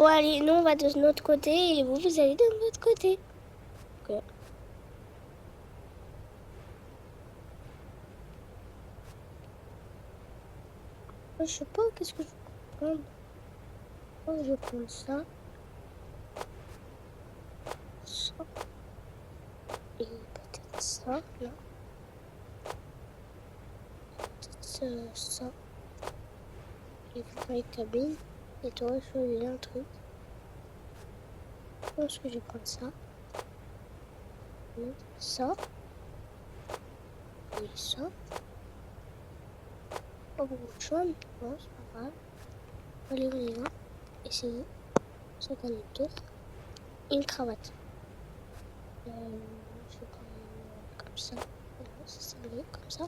Bon allez, nous on va de notre côté et vous allez de notre côté. Okay. Je sais pas, qu'est-ce que je vais prendre? Oh, je vais prendre ça. Ça. Et peut-être ça, là. Peut-être ça. Et j'ai fait une cabine. Et toi, je choisis un truc. Je pense que je vais prendre ça. Ça. Et ça. Pas beaucoup de choix, mais bon, c'est pas grave. Allez, on y va. Essayez. 50 tours. Une cravate. Je vais prendre comme ça. Voilà, c'est mieux, comme ça.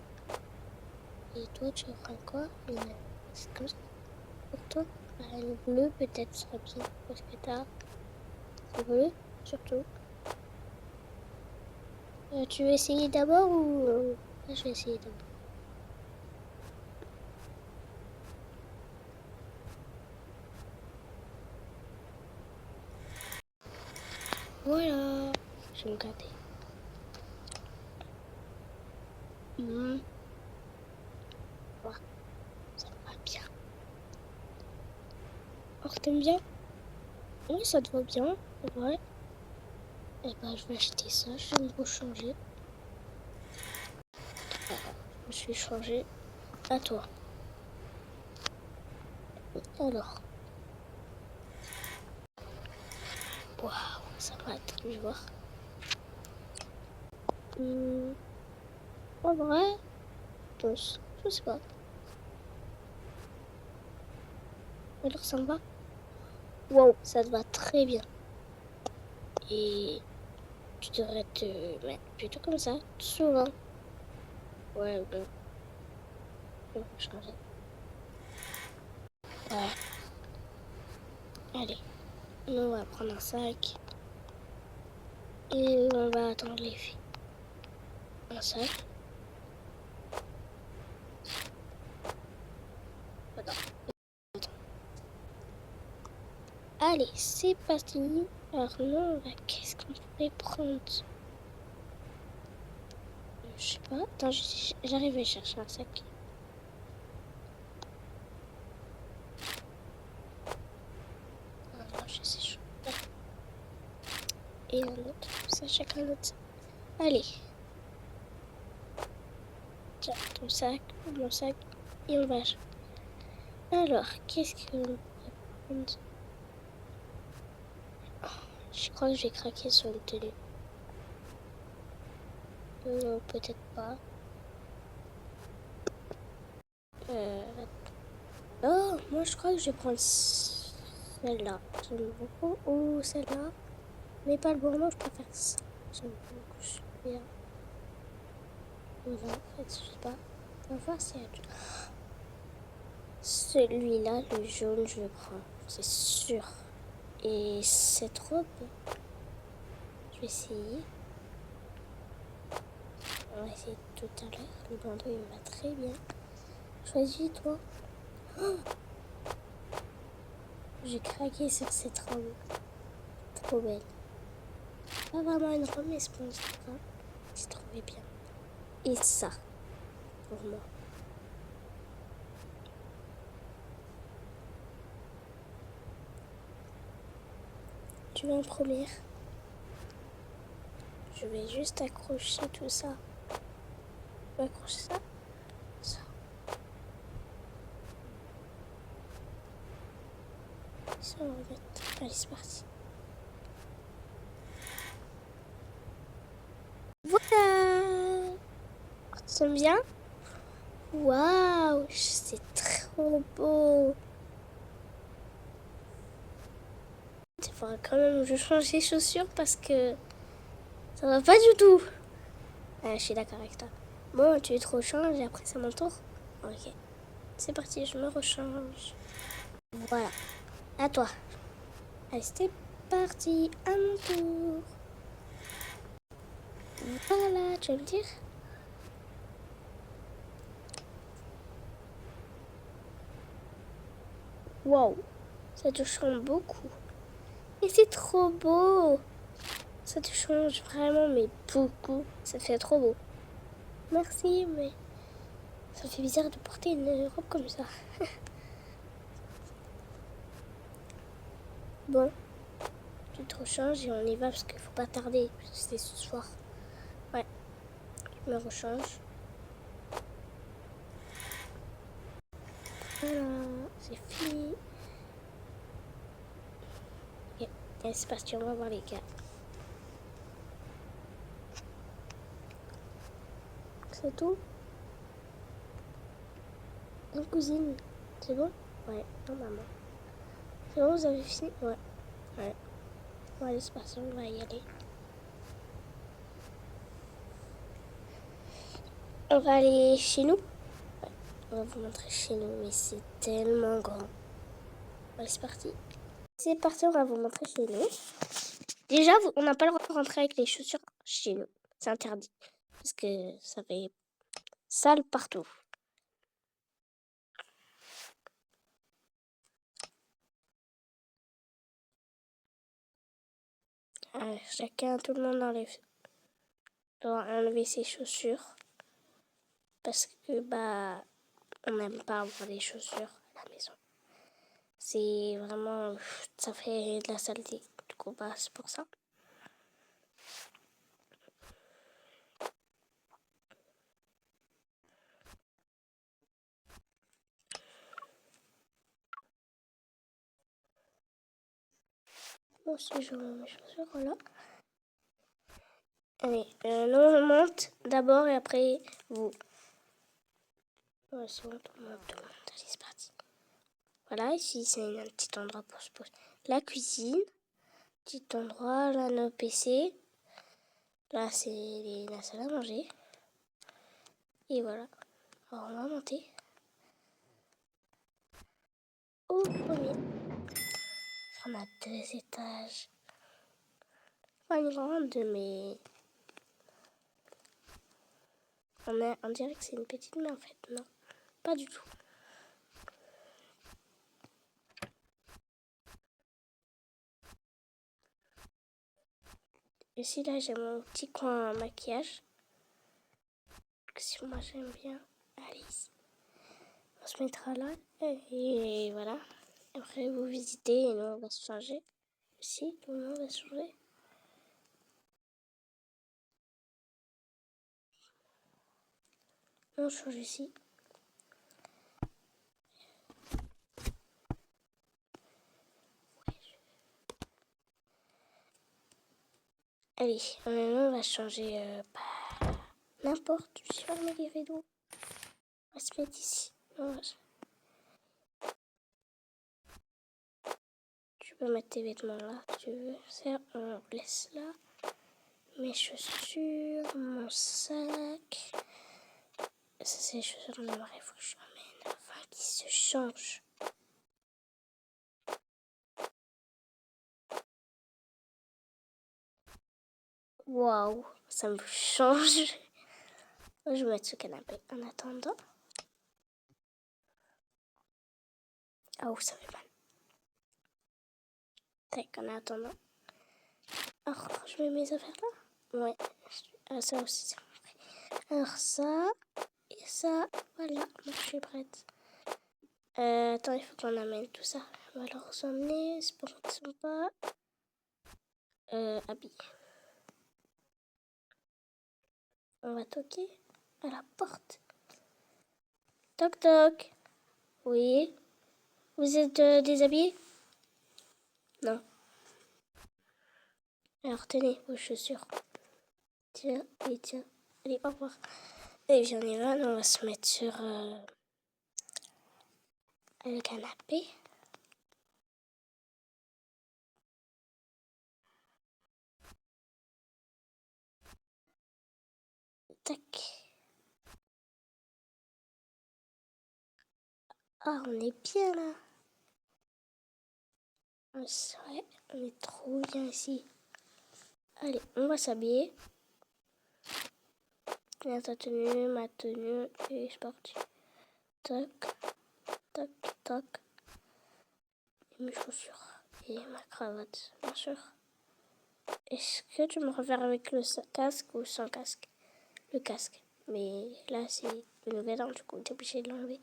Et toi, tu vas prendre quoi? C'est comme ça. Pour toi, le bleu peut-être serait bien. Parce que t'as le bleu, surtout. Tu veux essayer d'abord ou... Là, je vais essayer d'abord. Voilà. Je vais me garder. Voilà. Ça va bien. Alors, t'aimes bien? Oui, ça te va bien. C'est vrai. Eh ben, je vais acheter ça. Je vais me changer. Je me suis changé. À toi. Alors. Waouh, ça va être, je vais voir. En vrai, tous, je sais pas. Alors ça me va. Wow, ça te va très bien. Et tu devrais te mettre plutôt comme ça, souvent. Ouais, je vais changer. Ouais. Allez, on va prendre un sac. Et on va attendre les filles. Un sac. Attends. Allez, c'est parti. Alors non, qu'est-ce qu'on pourrait prendre? Je sais pas. Attends, j'arrive à chercher un sac. Ah non, je sais chaud. Et un autre. Ça, chacun notre sac. Allez. Tiens, ton sac, mon sac, et on va. Alors, qu'est-ce que l'on pourrait prendre? Je crois que je vais craquer sur une tenue. Non, peut-être pas. Oh, moi je crois que je vais prendre celle-là. J'aime beaucoup. Ou celle-là. Mais pas le bourreau, je préfère ça. J'aime beaucoup celui-là. Voilà, en fait, je sais pas. On va voir si elle... Celui-là, le jaune, je le prends. C'est sûr. Et cette robe, je vais essayer. On va essayer tout à l'heure. Le bandeau, il me va très bien. Choisis, toi. Oh, j'ai craqué sur cette robe. Trop belle. Pas vraiment une robe, mais c'est pas grave. J'ai trouvé bien. Et ça, pour moi. Tu veux en première? Je vais juste accrocher tout ça. Je vais accrocher ça. Ça. Ça, on va mettre. Allez, c'est parti. Voilà! Ça me bien? Waouh! C'est trop beau! Il faudra quand même que je change les chaussures parce que ça va pas du tout. Ah, je suis d'accord avec toi. Bon, tu es trop change et après c'est mon tour. Ok. C'est parti, je me rechange. Voilà. À toi. Allez, c'est parti. À mon tour. Voilà, tu vas me dire? Waouh. Ça te change beaucoup. Et c'est trop beau. Ça te change vraiment, mais beaucoup. Ça fait trop beau. Merci, mais ça fait bizarre de porter une robe comme ça. Bon, tu te rechanges et on y va parce qu'il faut pas tarder. C'est ce soir. Ouais, je me rechange. Voilà, c'est fini. Ok, allez, c'est parti, on va voir les gars. C'est tout? Une cousine, c'est bon? Ouais, non maman. C'est bon, vous avez fini? Ouais. Ouais. Bon, allez, c'est parti, on va y aller. On va aller chez nous. Ouais, on va vous montrer chez nous, mais c'est tellement grand. Allez, c'est parti. C'est parti, on va vous montrer chez nous. Déjà, on n'a pas le droit de rentrer avec les chaussures chez nous. C'est interdit. Parce que ça fait sale partout. Chacun, tout le monde doit enlever ses chaussures. Parce que, on n'aime pas avoir des chaussures à la maison. C'est vraiment, ça fait de la saleté. Du coup, c'est pour ça. Moi aussi, je mets mes chaussures, voilà. Allez, nous on monte d'abord et après vous. Ouais, c'est bon, tout le monde. Allez, c'est parti. Voilà, ici c'est un petit endroit pour se poser. La cuisine, petit endroit, là nos PC. Là c'est la salle à manger. Et voilà. Alors on va monter au premier. On a 2 étages. Pas une grande, mais on dirait que c'est une petite, mais en fait non, pas du tout. Ici là j'ai mon petit coin maquillage. Si moi j'aime bien. Allez ici. On se mettra là et voilà. Après vous visitez et nous on va se changer. Si, tout le monde va se changer. On change ici. Allez, maintenant on va changer n'importe. Je vais fermer les rideaux. On va se mettre ici. Tu peux mettre tes vêtements là si tu veux. Ça, on laisse là. Mes chaussures, mon sac. Ça, c'est les chaussures de Marie. Il faut que je l'emmène avant qu'il se change. Waouh, ça me change. Je vais mettre ce canapé en attendant. Oh, ça fait mal. Tac, en attendant. Alors, je mets mes affaires là. Ouais. Ah, ça aussi, c'est bon. Alors, ça et ça. Voilà, moi, je suis prête. Attends, il faut qu'on amène tout ça. On va leur emmener. C'est pour qu'ils ne sont pas habillés. On va toquer à la porte. Toc toc. Oui. Vous êtes déshabillés? Non. Alors tenez vos chaussures. Tiens, et tiens. Allez, au revoir. Et viens, on y va. On va se mettre sur le canapé. Tac. Ah, on est bien là. Ouais, on est trop bien ici. Allez, on va s'habiller. Viens ta tenue, ma tenue et sportive. Toc, toc, toc. Et mes chaussures. Et ma cravate, bien sûr. Est-ce que tu me reverras avec le casque ou sans casque? Le casque. Mais là, c'est le nouvel an, du coup, t'es obligé de l'enlever.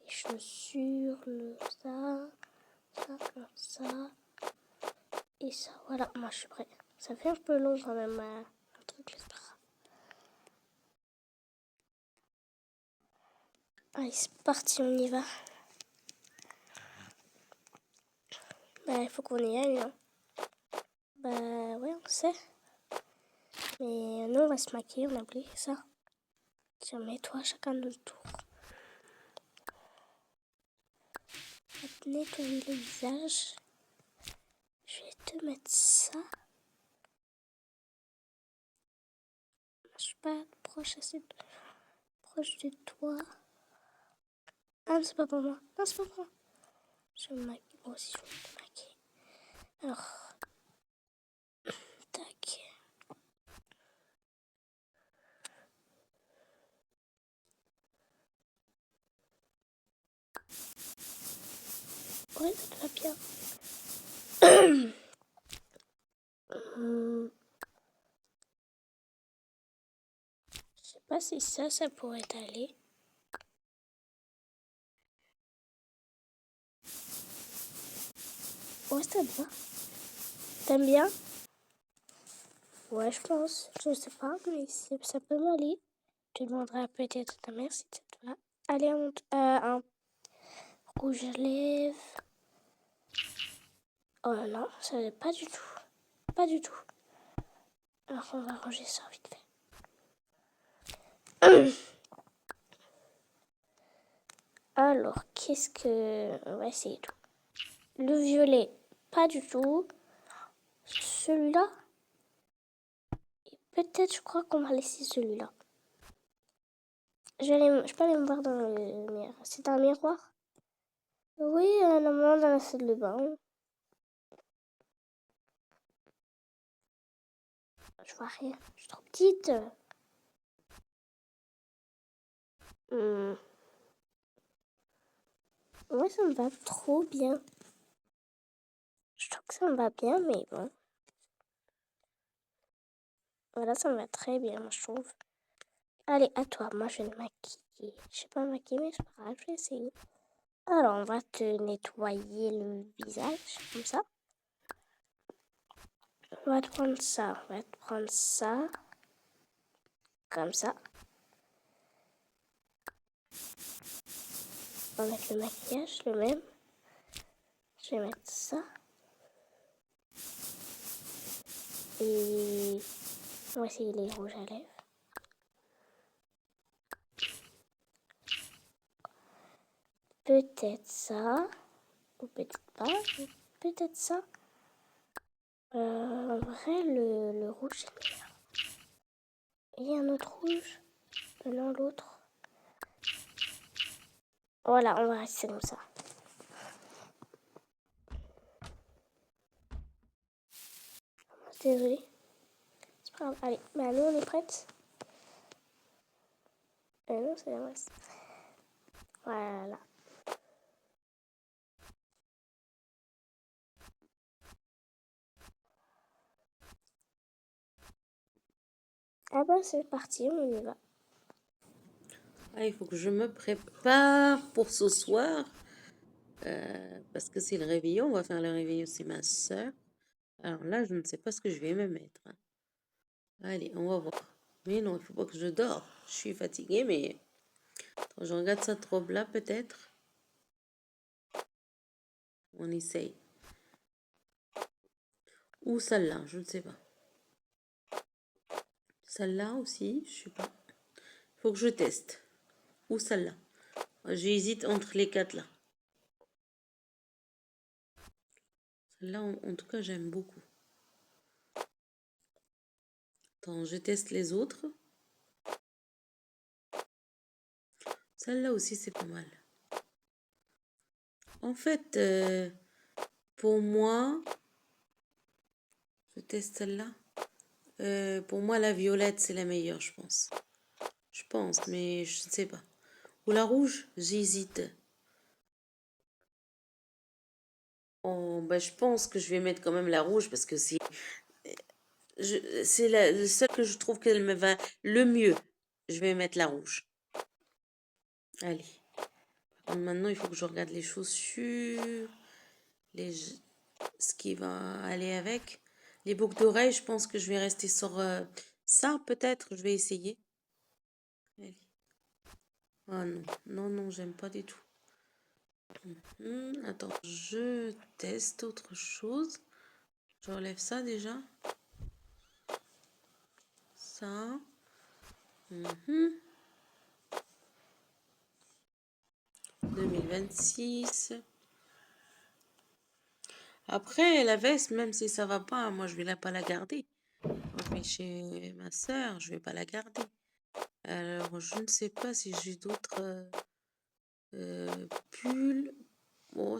Les chaussures, ça, et ça. Voilà, moi, je suis prête. Ça fait un peu long quand même, un truc, j'espère. Allez, c'est parti, on y va. Bah, il faut qu'on y aille, hein. Bah, ouais, on sait. Mais nous, on va se maquiller, on a oublié ça. Tiens, mets-toi chacun notre tour. On va te nettoyer le visage. Je vais te mettre ça. Je suis pas proche assez proche de toi. Ah, c'est pas pour moi. Non, c'est pas pour moi. Je vais me maquiller. Moi aussi, je vais me maquiller. Alors, tac. Ouais, ça te va bien. Je sais pas si ça pourrait aller. Ouais, ça te va. T'aimes bien? Ouais, je pense. Je sais pas, mais ça peut m'aller. Tu demanderas peut-être à ta mère si ça te va. Allez, un rouge à lèvres. Oh non, ça va pas du tout. Pas du tout. Alors, on va ranger ça vite fait. Alors, qu'est-ce que... On va essayer tout. Le violet, pas du tout. Celui-là. Et peut-être, je crois qu'on va laisser celui-là. Je peux aller me voir dans le miroir. C'est un miroir? Oui, normalement dans la salle de bain. Je vois rien. Je suis trop petite. Moi, ça me va trop bien. Je trouve que ça me va bien, mais bon. Voilà, ça me va très bien, moi, je trouve. Allez, à toi. Moi, je vais me maquiller. Je sais pas me maquiller, mais c'est pas grave, je vais essayer. Alors, on va te nettoyer le visage, comme ça. On va te prendre ça. On va te prendre ça. Comme ça. On va mettre le maquillage, le même. Je vais mettre ça. Et on va essayer les rouges à lèvres. Peut-être ça. Ou peut-être pas. Peut-être ça. En vrai, le rouge, c'est meilleur. Et un autre rouge. Non, l'autre. Voilà, on va rester comme ça. Désolée. C'est pas grave. Allez, bah nous, on est prête. Non, c'est la masse. Voilà. Ah bah, c'est parti, on y va. Ah, il faut que je me prépare pour ce soir. Parce que c'est le réveillon. On va faire le réveillon, c'est ma soeur. Alors là, je ne sais pas ce que je vais me mettre, hein. Allez, on va voir. Mais non, il faut pas que je dors. Je suis fatiguée, mais... Attends, je regarde cette robe-là, peut-être. On essaye. Ou celle-là, je ne sais pas. Celle-là aussi, je sais pas. Il faut que je teste. Ou celle-là. J'hésite entre les quatre là. Celle-là, en tout cas, j'aime beaucoup. Attends, je teste les autres. Celle-là aussi, c'est pas mal. En fait, pour moi, je teste celle-là. Pour moi, la violette, c'est la meilleure, je pense. Je pense, mais je ne sais pas. Ou la rouge, j'hésite. Oh, bah, je pense que je vais mettre quand même la rouge parce que c'est le seul que je trouve qu'elle me va le mieux. Je vais mettre la rouge. Allez. Maintenant, il faut que je regarde les chaussures, les, ce qui va aller avec. Les boucles d'oreilles, je pense que je vais rester sur ça, peut-être. Je vais essayer. Allez. Ah non, non, non, j'aime pas du tout. Attends, je teste autre chose. J'enlève ça déjà. Ça. 2026. Après, la veste, même si ça va pas, moi, je vais pas la garder. Je vais chez ma sœur, je vais pas la garder. Alors, je ne sais pas si j'ai d'autres pulls. Bon,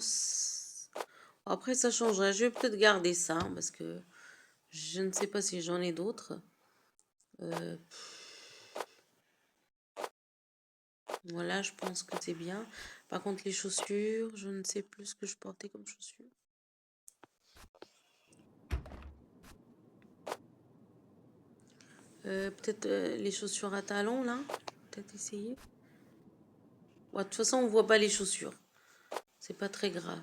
après, ça changerait. Je vais peut-être garder ça parce que je ne sais pas si j'en ai d'autres. Voilà, je pense que c'est bien. Par contre, les chaussures, je ne sais plus ce que je portais comme chaussures. Peut-être les chaussures à talons, là. Peut-être essayer. Ouais, de toute façon, on voit pas les chaussures. C'est pas très grave.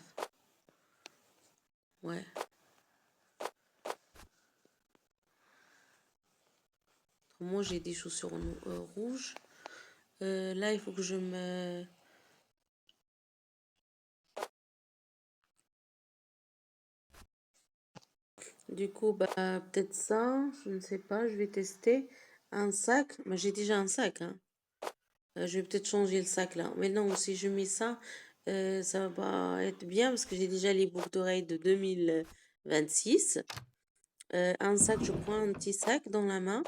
Ouais. Moi, j'ai des chaussures rouges. Là, il faut que je me... Du coup, bah, peut-être ça. Je ne sais pas. Je vais tester. Un sac. Mais j'ai déjà un sac, hein. Je vais peut-être changer le sac, là. Mais non, si je mets ça, ça va pas être bien parce que j'ai déjà les boucles d'oreilles de 2026. Un sac, je prends un petit sac dans la main.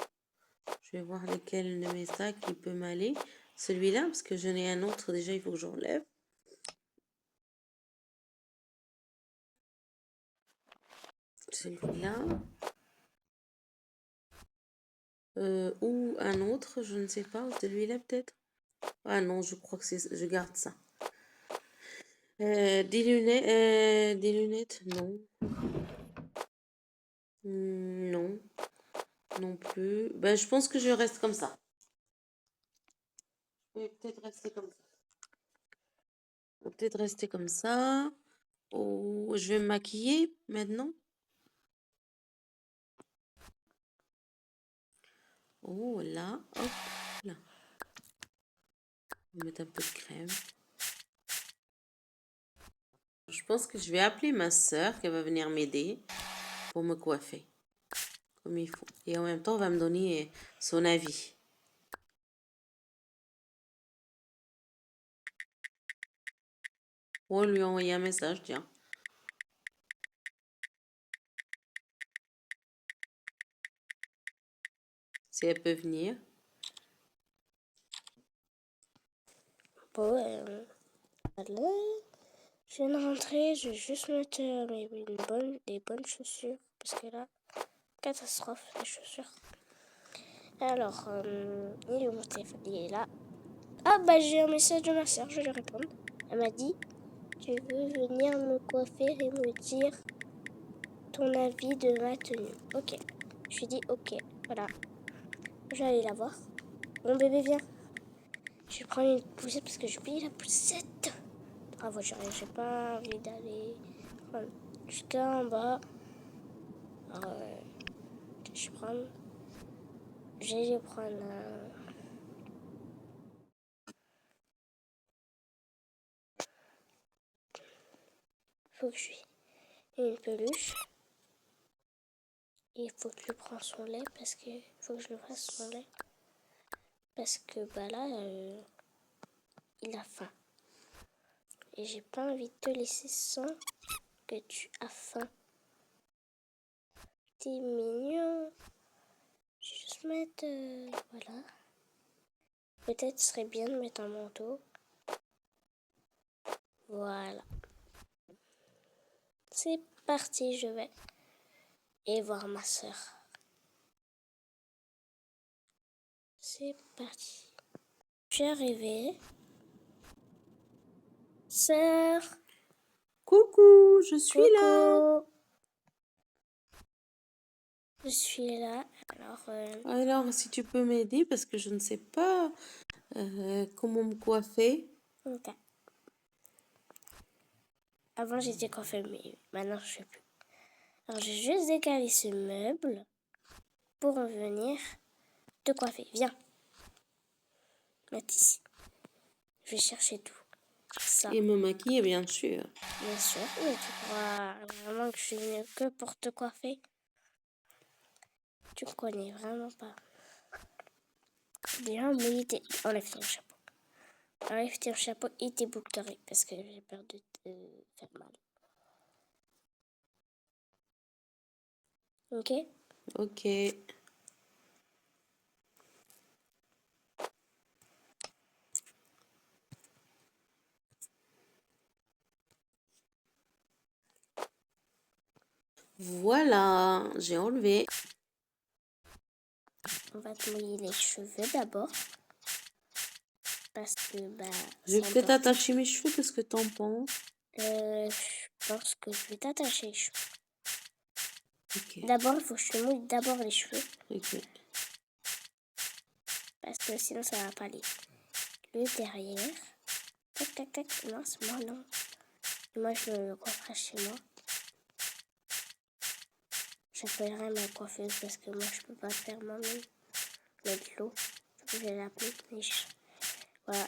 Je vais voir lequel de mes sacs qui peut m'aller. Celui-là, parce que j'en ai un autre déjà, il faut que j'enlève. Celui-là. Ou un autre, je ne sais pas. Celui-là peut-être. Ah non, je crois que je garde ça. Des lunettes, non. Non, non plus. Ben, je pense que je reste comme ça. Je vais peut-être rester comme ça. Je vais peut-être rester comme ça. Oh, je vais me maquiller maintenant. Oh là, hop, là. On va mettre un peu de crème. Je pense que je vais appeler ma soeur qui va venir m'aider pour me coiffer comme il faut. Et en même temps, elle va me donner son avis. On lui envoyer un message, tiens. Si elle peut venir. Bon, voilà. Je viens de rentrer, je vais juste mettre des bonnes chaussures. Parce que là, catastrophe, les chaussures. Alors, il est où mon téléphone? Il est là. Ah bah j'ai un message de ma soeur, je vais lui répondre. Elle m'a dit, tu veux venir me coiffer et me dire ton avis de ma tenue. Ok. Je lui ai dit ok, voilà. Je vais aller la voir. Mon bébé vient. Je vais prendre une poussette parce que j'ai oublié la poussette. Ah voiture, j'ai pas envie d'aller jusqu'en bas. Alors, je vais aller prendre faut que je lui une peluche. Il faut que je prenne son lait parce que faut que je le fasse son lait. Parce que bah là, il a faim. Et j'ai pas envie de te laisser sans que tu as faim. T'es mignon. Je vais juste mettre... voilà. Peut-être ce serait bien de mettre un manteau. Voilà. C'est parti, je vais et voir ma soeur. C'est parti. Je suis arrivée. Sœur. Coucou, je suis là. Coucou. Je suis là. Alors, si tu peux m'aider, parce que je ne sais pas comment me coiffer. Ok. Avant, j'étais coiffée, mais maintenant, je ne sais plus. Alors, j'ai juste décalé ce meuble pour venir te coiffer. Viens. Mets ici. Je vais chercher tout. Ça, Et me maquiller, bien sûr. bien sûr. Mais tu crois vraiment que je suis venue que pour te coiffer? Tu me connais vraiment pas. Bien, mais enlève ton chapeau. Enlève ton chapeau et tes boucles d'oreilles parce que j'ai peur de te faire mal. Ok? Ok. Voilà, j'ai enlevé. On va te mouiller les cheveux d'abord. Parce que, Je vais c'est peut-être important. attacher mes cheveux, qu'est-ce que t'en penses? Je pense que je vais t'attacher les cheveux. Ok. D'abord, il faut que je te mouille d'abord les cheveux. Ok. Parce que sinon, ça va pas aller. Le derrière. Tac, tac, tac. Non, c'est moi, non. Moi, je le coifferai chez moi. J'appellerai ma coiffeuse parce que moi, je peux pas faire moi-même. Mettre l'eau. Je vais l'appeler. Voilà.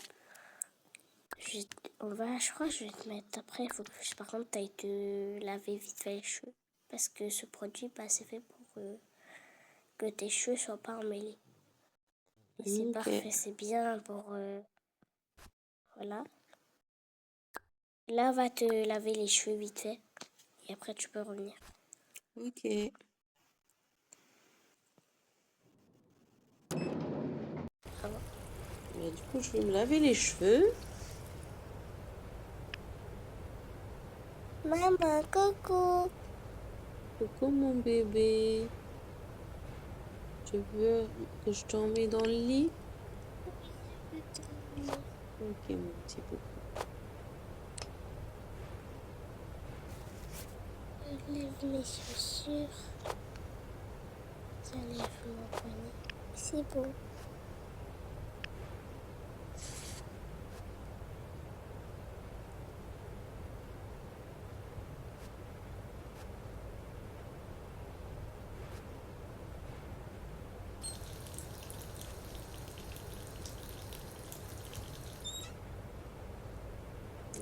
Je crois que je vais te mettre après. Il faut que, par contre, tu ailles te laver vite fait les cheveux. Parce que ce produit, c'est fait pour que tes cheveux soient pas emmêlés. Et c'est Ok. parfait. C'est bien pour... voilà. Là, va te laver les cheveux vite fait. Et après, tu peux revenir. Ok. Ah bon. Mais du coup, je vais me laver les cheveux. Maman, coucou. Coucou mon bébé. Tu veux que je t'en mette dans le lit? Ok, mon petit bébé. J'enlève mes chaussures. J'enlève mon poignet. C'est bon.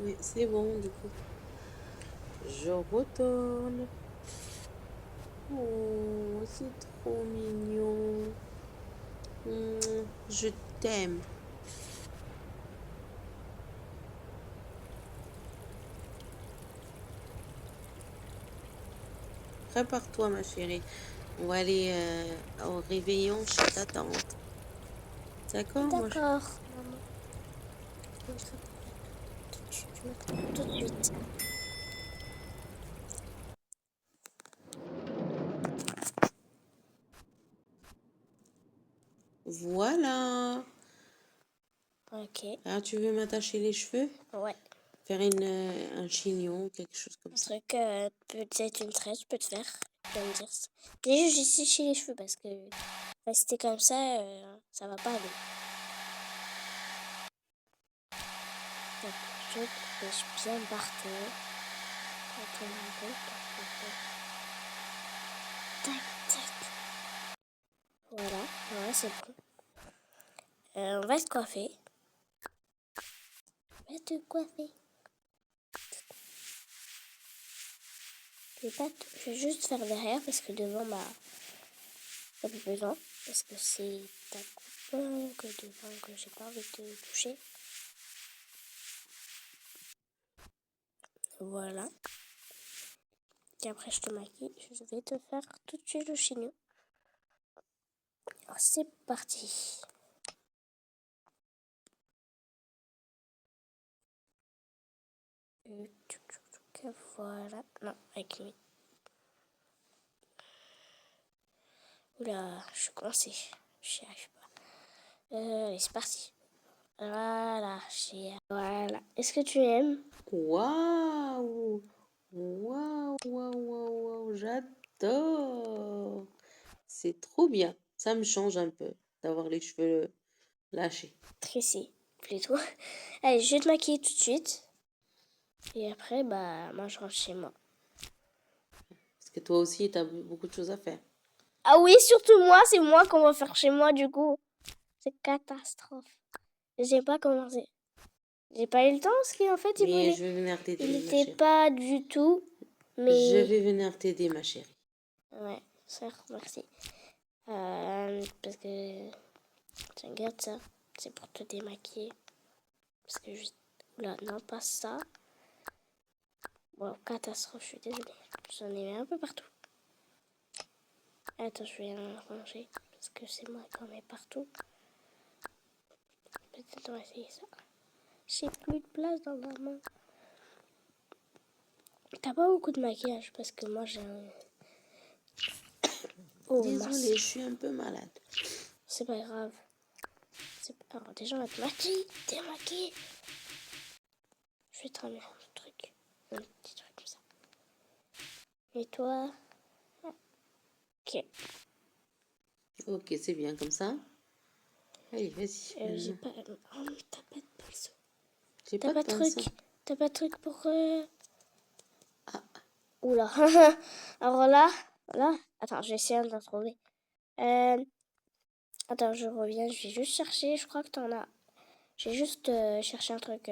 Oui, c'est bon, du coup. Je retourne. Oh, c'est trop mignon. Je t'aime. Prépare-toi, ma chérie. On va aller au réveillon chez ta tante. D'accord, moi D'accord, maman. Je mettrai tout de suite. Je mettrai tout de suite. Voilà. Ok. Alors, tu veux m'attacher les cheveux? Ouais. Faire un chignon, quelque chose comme Un ça. truc, peut-être une tresse, je peux te faire. Tu vas me dire. Déjà, j'ai séché les cheveux parce que rester comme ça va pas aller. Donc, je pêche bien partout. Quand on a un peu, tac, tac. Voilà, voilà, c'est bon. On va se coiffer. On va te coiffer. Je vais juste faire derrière parce que devant, pas besoin. Parce que c'est ta coupe que devant que j'ai pas envie de toucher. Voilà. Et après, je te maquille. Je vais te faire tout de suite le chignon. Alors, c'est parti. Voilà. Non, avec lui. Oula, je suis coincée. J'y arrive pas. Allez, c'est parti. Voilà, voilà. Est-ce que tu aimes? Waouh! Waouh, waouh, waouh, waouh, j'adore! C'est trop bien. Ça me change un peu d'avoir les cheveux lâchés. Tressé, plutôt. Allez, je vais te maquiller tout de suite. Et après, moi, je rentre chez moi. Parce que toi aussi, tu as beaucoup de choses à faire. Ah oui, surtout moi, c'est moi qu'on va faire chez moi, du coup. C'est catastrophe. Je sais pas comment c'est. J'ai pas eu le temps parce qu'en fait, il Mais voulait. je vais venir Il t'aider, ma n'était chérie. pas du tout. Je Mais. vais venir t'aider, ma chérie. Ouais, ça, merci. Parce que. Tiens, regarde ça. C'est pour te démaquiller. Parce que juste. Oula, non, pas ça. Bon, catastrophe, je suis désolée. J'en ai mis un peu partout. Attends, je vais ranger. Parce que c'est moi qui en mets partout. Peut-être on va essayer ça. J'ai plus de place dans ma main. T'as pas beaucoup de maquillage parce que moi j'ai un. Oh Désolée, mince. je suis un peu malade. C'est pas grave. Alors déjà on va te maquiller. Démaquiller. Je vais te ramener un truc. Un petit truc comme ça. Et toi? Ok. Ok, c'est bien comme ça. Allez, vas-y. J'ai maintenant. pas. Oh, t'as pas de pinceau. J'ai T'as pas de pas de truc. pinceau. T'as pas de truc pour. Ah, Oula. Alors là. Là. Attends, je vais essayer d'en trouver. Attends, je reviens. Je vais juste chercher. Je crois que t'en as. J'ai juste cherché un truc.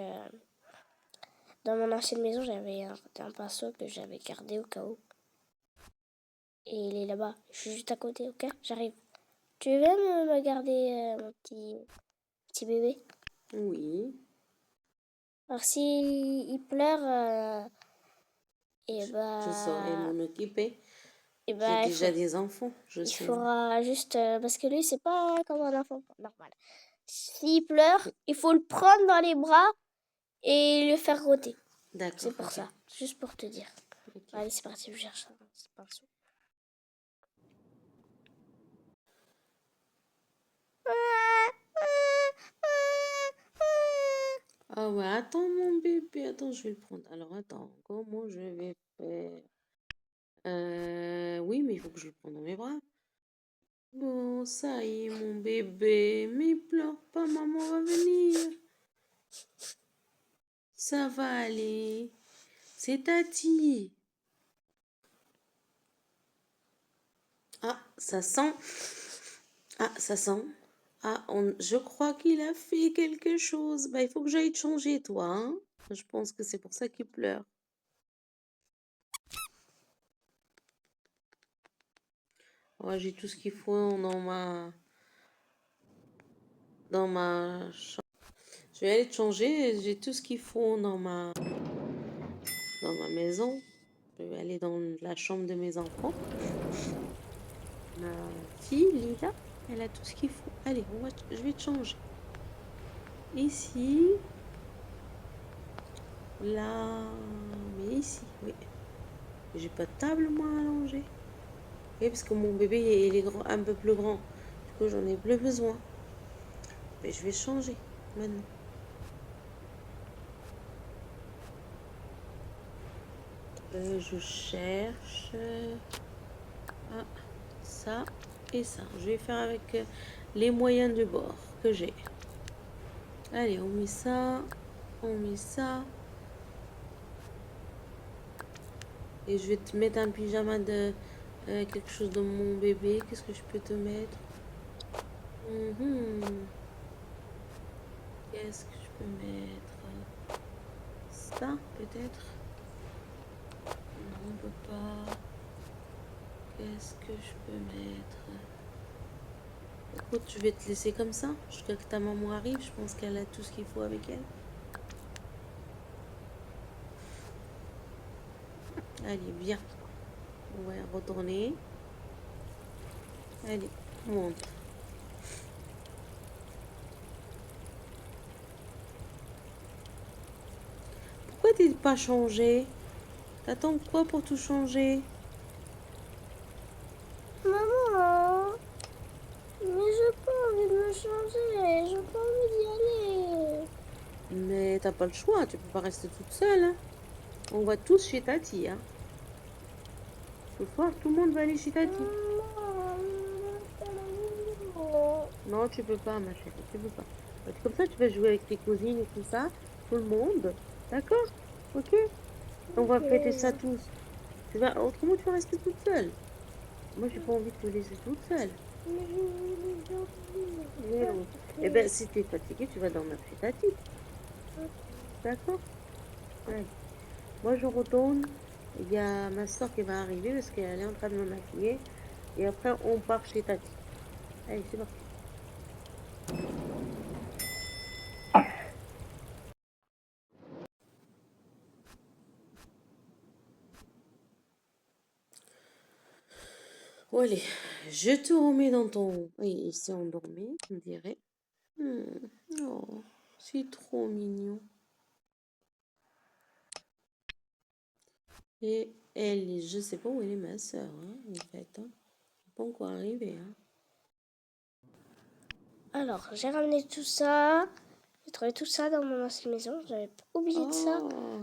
Dans mon ancienne maison, j'avais un pinceau que j'avais gardé au cas où. Et il est là-bas. Je suis juste à côté, ok? J'arrive. Tu veux me garder mon petit bébé? oui. Alors, s'il pleure, et Je saurais bah. m'en occuper. Et J'ai bah, déjà des enfants, je il sais. faudra juste. Parce que lui, c'est pas comme un enfant normal. S'il pleure, il faut le prendre dans les bras et le faire rôter. D'accord, C'est pour ok. ça. Juste pour te dire. Ok. Allez, c'est parti, je cherche un pinceau. Ah ouais, attends mon bébé, attends, je vais le prendre. Alors attends, comment je vais faire? Oui, mais il faut que je le prenne dans mes bras. Bon, ça y est, mon bébé, mais pleure pas, maman va venir. Ça va aller. C'est Tati. Ah, ça sent. Ah, ça sent. Ah, je crois qu'il a fait quelque chose. Bah, il faut que j'aille te changer, toi, hein. Je pense que c'est pour ça qu'il pleure. Ouais, j'ai tout ce qu'il faut dans ma chambre. Je vais aller te changer. J'ai tout ce qu'il faut dans ma maison. Je vais aller dans la chambre de mes enfants. Ma fille, Lila, elle a tout ce qu'il faut. Allez, je vais te changer. Ici. Là. Mais ici, oui. J'ai pas de table, moi, allongée. Oui, parce que mon bébé, il est un peu plus grand. Du coup, j'en ai plus besoin. Mais je vais changer maintenant. Je cherche ça et ça. Je vais faire avec les moyens du bord que j'ai. Allez, on met ça. On met ça. Et je vais te mettre un pyjama de quelque chose de mon bébé. Qu'est-ce que je peux te mettre? Qu'est-ce que je peux mettre? Ça, peut-être? Non, on peut pas. Qu'est-ce que je peux mettre? Écoute, je vais te laisser comme ça. Jusqu'à que ta maman arrive. Je pense qu'elle a tout ce qu'il faut avec elle. Allez, viens. On va retourner. Allez, monte. Pourquoi t'es pas changé? T'attends quoi pour tout changer? Maman, mais j'ai pas envie de me changer, j'ai pas envie d'y aller. Mais t'as pas le choix, tu peux pas rester toute seule. Hein. On va tous chez Tati. Hein. Ce soir, tout le monde va aller chez Tati. Non, tu peux pas, ma chérie, tu peux pas. Comme ça, tu vas jouer avec tes cousines et tout ça, tout le monde. D'accord? Ok? On va fêter ça tous. Autrement, tu vas rester toute seule. Moi, j'ai pas envie de te laisser toute seule. Eh ben, si t'es fatiguée, tu vas dormir chez Tati. D'accord? Ouais. Moi, je retourne. Il y a ma soeur qui va arriver parce qu'elle est en train de me maquiller. Et après, on part chez Tati. Allez, c'est parti. Bon, allez, je te remets dans ton... Oui, il s'est endormi, on dirait. Oh, c'est trop mignon. Et elle, je sais pas où elle est ma soeur, hein, en fait. Hein. Elle n'est pas encore arrivée. Hein. Alors, j'ai ramené tout ça. J'ai trouvé tout ça dans mon ancienne maison. J'avais oublié de ça. Oh,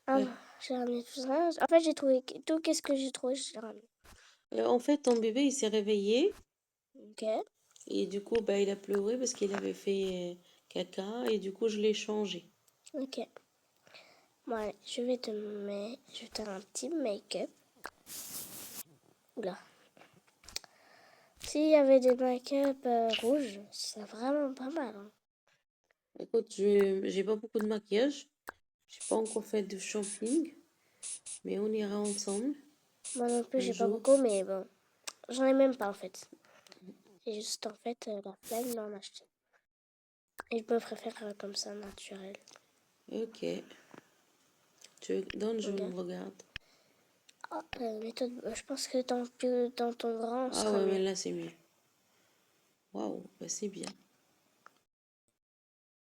Ah, j'ai ramené tout ça. En fait, j'ai trouvé tout. Qu'est-ce que j'ai trouvé? J'ai ramené. en fait, ton bébé, il s'est réveillé. Ok. Et du coup, bah, il a pleuré parce qu'il avait fait caca. Et du coup, je l'ai changé. Ok. Bon, allez, je vais te faire un petit make-up. Oula. S'il y avait des make-up rouges, c'est vraiment pas mal. Hein. Écoute, j'ai pas beaucoup de maquillage. J'ai pas encore fait de shopping. Mais on ira ensemble Moi non plus, un j'ai pas jour. beaucoup, mais bon. J'en ai même pas en fait. C'est juste en fait la flemme d'en acheter. Et je me préfère comme ça, naturel. Ok. Tu donne, je Ok. me regarde. Ah, méthode, je pense que dans ton grand, ce Ah sera ouais, mais mieux. là, c'est mieux. Waouh, bah, c'est bien.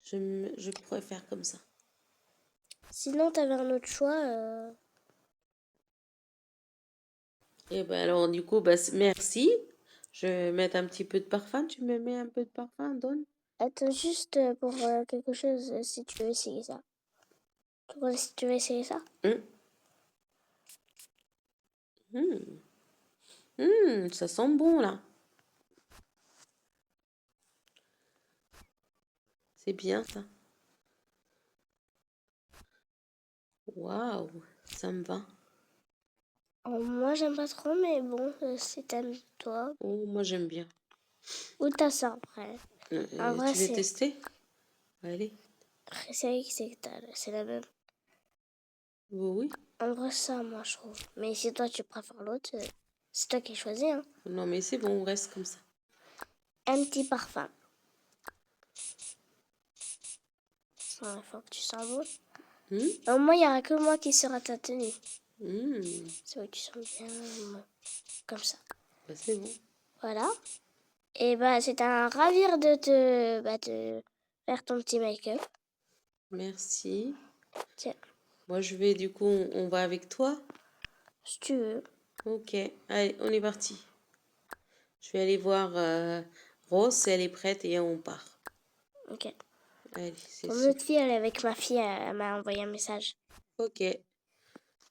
Je pourrais faire comme ça. Sinon, t'avais un autre choix. Et ben alors, du coup, bah, merci. Je vais mettre un petit peu de parfum. Tu me mets un peu de parfum, donne. Attends juste pour quelque chose, si tu veux essayer ça. Si tu veux essayer ça. Hum, ça sent bon, là. C'est bien, ça. Waouh, ça me va. Oh, moi, j'aime pas trop, mais bon, si t'aimes toi. Oh, moi, j'aime bien. Ou t'as ça après. En vrai, Tu veux tester? Allez. c'est vrai que c'est la même. Oui. En vrai, ça, moi, je trouve. Mais si toi, tu préfères l'autre, c'est toi qui choisis. Hein. Non, mais c'est bon, on reste comme ça. Un petit parfum. Il faut que tu sens bon. Au moins, il n'y aura que moi qui sera ta tenue. C'est vrai que tu sens bien bon. Comme ça. Bah, c'est bon. Voilà. Et bah, c'est un ravir de te faire ton petit make-up. Merci. Tiens, Moi, je vais, du coup, on va avec toi. si tu veux. Ok, allez, on est parti. Je vais aller voir Rose, si elle est prête et on part. Ok. Allez, c'est Ton super. autre fille, elle est avec ma fille, elle m'a envoyé un message. Ok.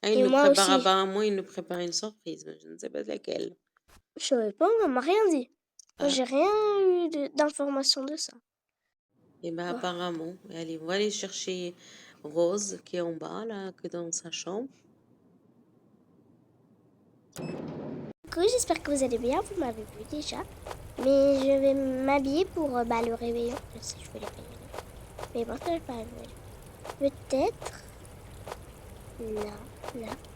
Ah, Et moi aussi. apparemment, il nous prépare une surprise, mais je ne sais pas laquelle. Je savais pas, on m'a rien dit. Moi, Ah, j'ai rien eu d'information de ça. et ben Oh. apparemment. Allez, on va aller chercher Rose, qui est en bas, là, que dans sa chambre. Coucou, j'espère que vous allez bien, vous m'avez vu déjà. Mais je vais m'habiller pour le réveillon. Je sais, je vais le réveillon. Mais bon, je vais pas le réveillon. Peut-être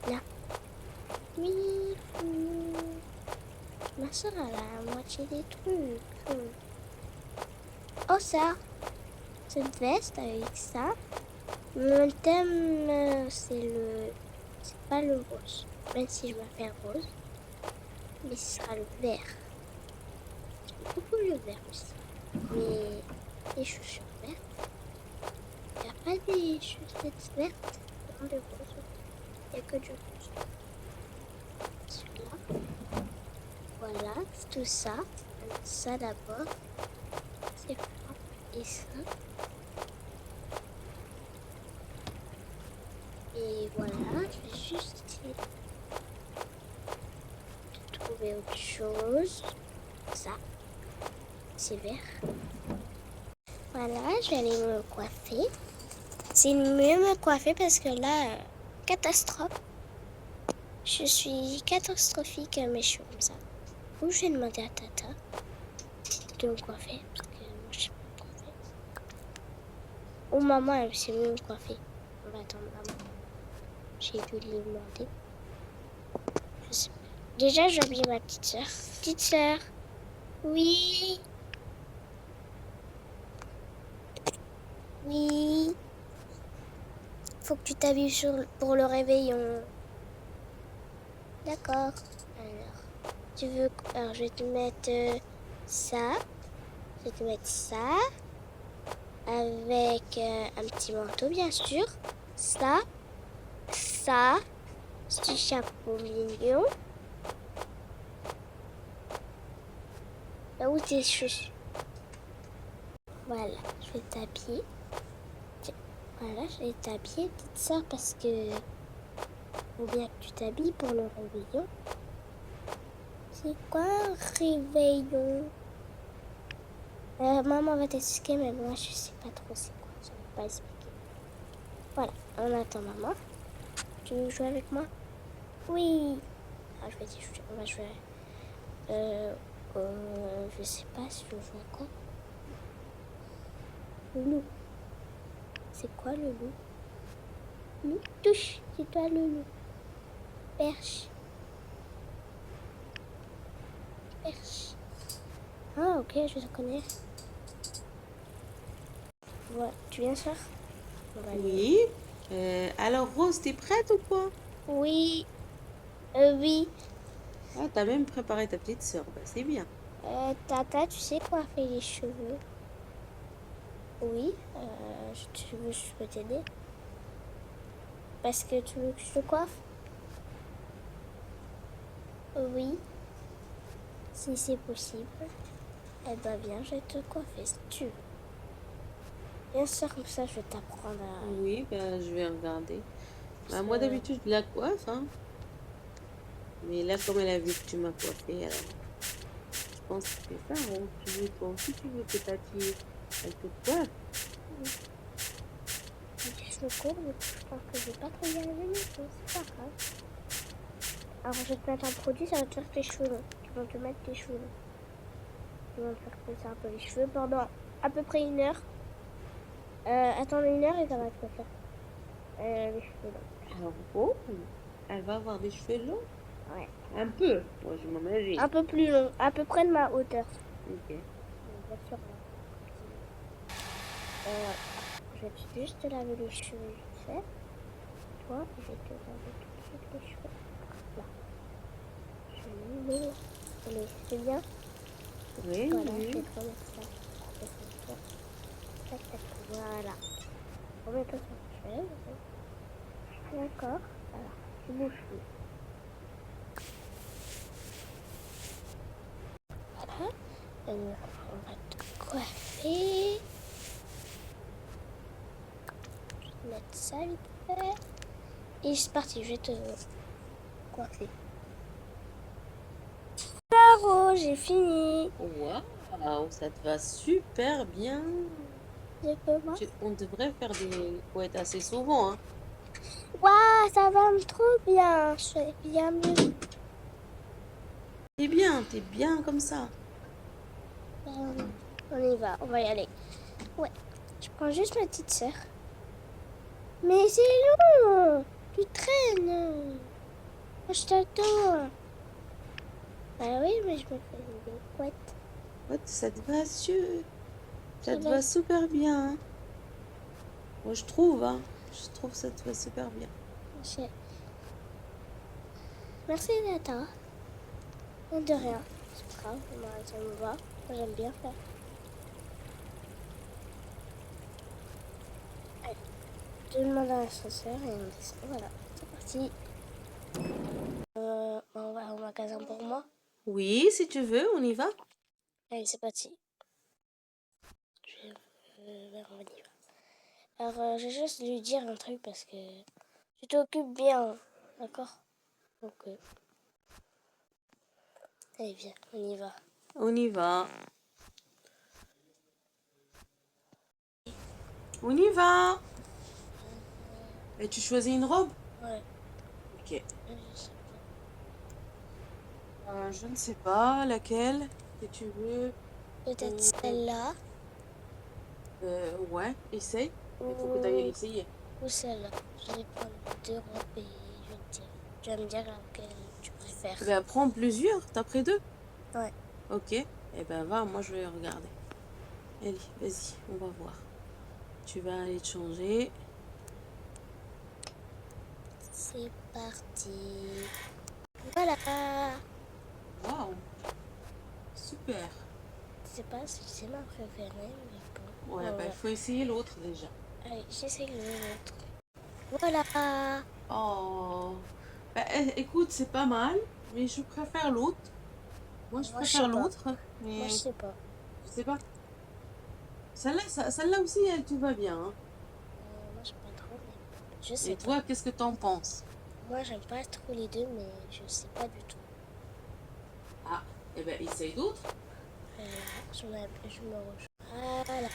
là. Oui, ma soeur a la moitié des trucs. Oh ça, cette veste avec ça. Mon thème, c'est pas le rose. Même si je m'appelle rose. Mais ce sera le vert. J'aime beaucoup le vert aussi. Mais les chaussures vertes. Il n'y a pas des chaussettes vertes dans le rose. Il n'y a que du rose. Celui-là. Voilà, c'est tout ça. Ça d'abord. C'est ça. Et ça. Et voilà, je vais juste essayer de trouver autre chose. Ça. C'est vert. Voilà, je vais aller me coiffer. C'est mieux me coiffer parce que là, catastrophe. Je suis catastrophique à mes cheveux comme ça. Ou je vais demander à Tata de me coiffer parce que moi je sais pas me coiffer. Ou maman, elle sait mieux me coiffer. On va attendre maman. J'ai dû lui demander. Je sais pas. Déjà, j'ai oublié ma petite sœur. Petite sœur. Oui. Oui. Faut que tu t'habilles pour le réveillon. D'accord. Alors, tu veux... Alors, je vais te mettre ça. Je vais te mettre ça. Avec un petit manteau, bien sûr. Ça. Ça. Petit chapeau mignon. Là où tes chaussures. Voilà, je vais t'habiller. Tiens, voilà, je vais t'habiller, petite soeur, parce que faut bien que tu t'habilles pour le réveillon. C'est quoi un réveillon? Maman va t'expliquer, mais moi je sais pas trop c'est quoi. Je ne vais pas expliquer. Voilà, on attend maman. Tu veux jouer avec moi? Oui. Ah, je vais dire, on va jouer. Je sais pas si je joue à quoi. Le loup. C'est quoi le loup? Loup, touche, c'est toi le loup. Perche. Perche. Ah, ok, je te connais. Voilà, tu viens, soeur? On va aller. Oui. Alors, Rose, t'es prête ou quoi? Oui. Oui. Ah, t'as même préparé ta petite sœur. Bah, c'est bien. Tata, tu sais coiffer les cheveux? Oui. Tu veux, je peux t'aider? Parce que tu veux que je te coiffe? Oui. Si c'est possible. Eh ben, viens, je vais te coiffer si tu veux. Bien sûr, comme ça, je vais t'apprendre à... Oui, bah, je vais regarder. Bah, moi, d'habitude, je la coiffe, hein. Mais là, comme elle a vu que tu m'as coiffée, alors, je pense que c'est ça, hein. Tu veux, toi aussi, tu veux que ta fille, elle te coiffe. Les cheveux courts, mais je pense que je vais pas trop y arriver, mais c'est pas grave. Alors, je vais te mettre un produit, ça va te faire tes cheveux longs. Ils vont te mettre tes cheveux longs. Ils vont te faire pousser un peu les cheveux pendant à peu près 1 heure. Attends 1 heure et ça va te faire les cheveux longs. Alors, oh, elle va avoir des cheveux longs? Ouais. Un peu, moi, je m'imagine. Un peu plus long, à peu près de ma hauteur. Ok. Bien sûr. Je vais juste te laver les cheveux vite fait. Toi, je vais te laver tout de suite les cheveux. Là. Je mets les... C'est bien? Oui, Voilà, je oui. vais te remettre ça. Tac, tac, voilà. Remets-toi sur la chaise. D'accord. Alors, tu bouges plus. Voilà. On va te coiffer. Je vais te mettre ça vite fait. Et c'est parti, je vais te coiffer. Bravo, j'ai fini. Waouh, ça te va super bien. Je peux voir. On devrait faire des couettes assez souvent, hein. Waouh, ça va trop bien. Je suis bien mieux. T'es bien comme ça. On y va, on va y aller. Ouais, je prends juste ma petite sœur. Mais c'est long. Tu traînes. Moi, je t'attends. Ah oui, mais je me fais des couettes. Ouais, ça te va, ça te va. va super bien, hein. Moi, je trouve, hein. Je trouve que ça te va super bien. Merci, Nata. De rien. C'est pas grave, moi, ça me va. Moi, j'aime bien faire. Allez, je demande à l'ascenseur et on descend. Voilà, c'est parti. On va au magasin pour moi. Oui, si tu veux, on y va. Allez, c'est parti. On y va. Alors, je vais juste lui dire un truc parce que tu t'occupes bien, d'accord? Donc, allez, viens, on y va. On y va. On y va. Et tu choisis une robe? Ouais. Ok. Je ne sais pas laquelle que tu veux. Peut-être celle-là. Ouais, essaye. Il faut que tu ailles essayer. Ou celle-là. Je vais prendre 2 robes et je vais te dire. Tu vas me dire laquelle tu préfères. Eh ben, prends plusieurs, t'as pris 2? Ouais. Ok, eh ben va, moi je vais regarder. Allez, vas-y, on va voir. Tu vas aller te changer. C'est parti. Voilà. Waouh, super. Je sais pas si c'est ma préférée, mais bon. Ouais, ben il faut essayer l'autre déjà. Allez, j'essaye l'autre. Voilà. Oh, ben, écoute, c'est pas mal, mais je préfère l'autre. Moi, je Moi, je préfère sais pas. l'autre, Moi, mais je sais pas. je sais pas. Celle-là aussi, elle te va bien. Hein. Moi, j'aime pas trop, mais je sais Et pas. toi, qu'est-ce que t'en penses? Moi, j'aime pas trop les deux, mais je sais pas du tout. Ah, eh ben, essaye d'autres. Je me rejoins. Voilà.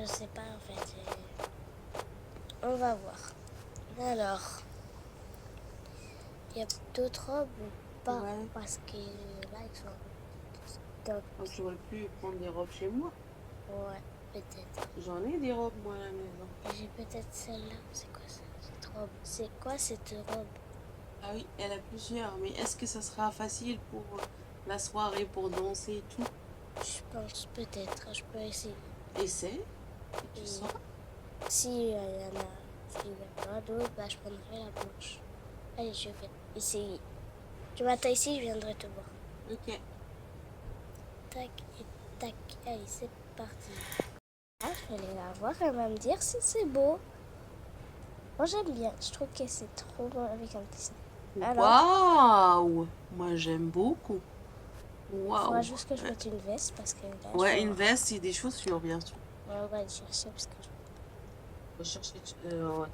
Je sais pas, en fait. On va voir. Alors, il y a d'autres robes ou pas? Ouais. Parce que là, ils sont top. Donc, j'aurais pu prendre des robes chez moi. Ouais, peut-être. J'en ai des robes, moi, à la maison. J'ai peut-être celle-là. C'est quoi ça, cette robe? C'est quoi cette robe? Ah oui, elle a plusieurs, mais est-ce que ça sera facile pour la soirée, pour danser et tout? Je pense peut-être. Je peux essayer. Essaie, et tu sauras. Si il y en a, s'il y en a d'autres, bah, je prendrai la blanche. Allez, je vais essayer. Tu m'attends ici, je viendrai te voir. Ok. Tac et tac. Allez, c'est parti. Ah, je vais aller la voir, elle va me dire si c'est beau. Moi, j'aime bien. Je trouve que c'est trop beau avec un petit sac. Alors, Waouh! Moi, j'aime beaucoup. il Waouh! faudra juste que je mette une veste parce que là, Ouais, une veste et des chaussures, bien sûr. on va aller chercher parce que Faut chercher,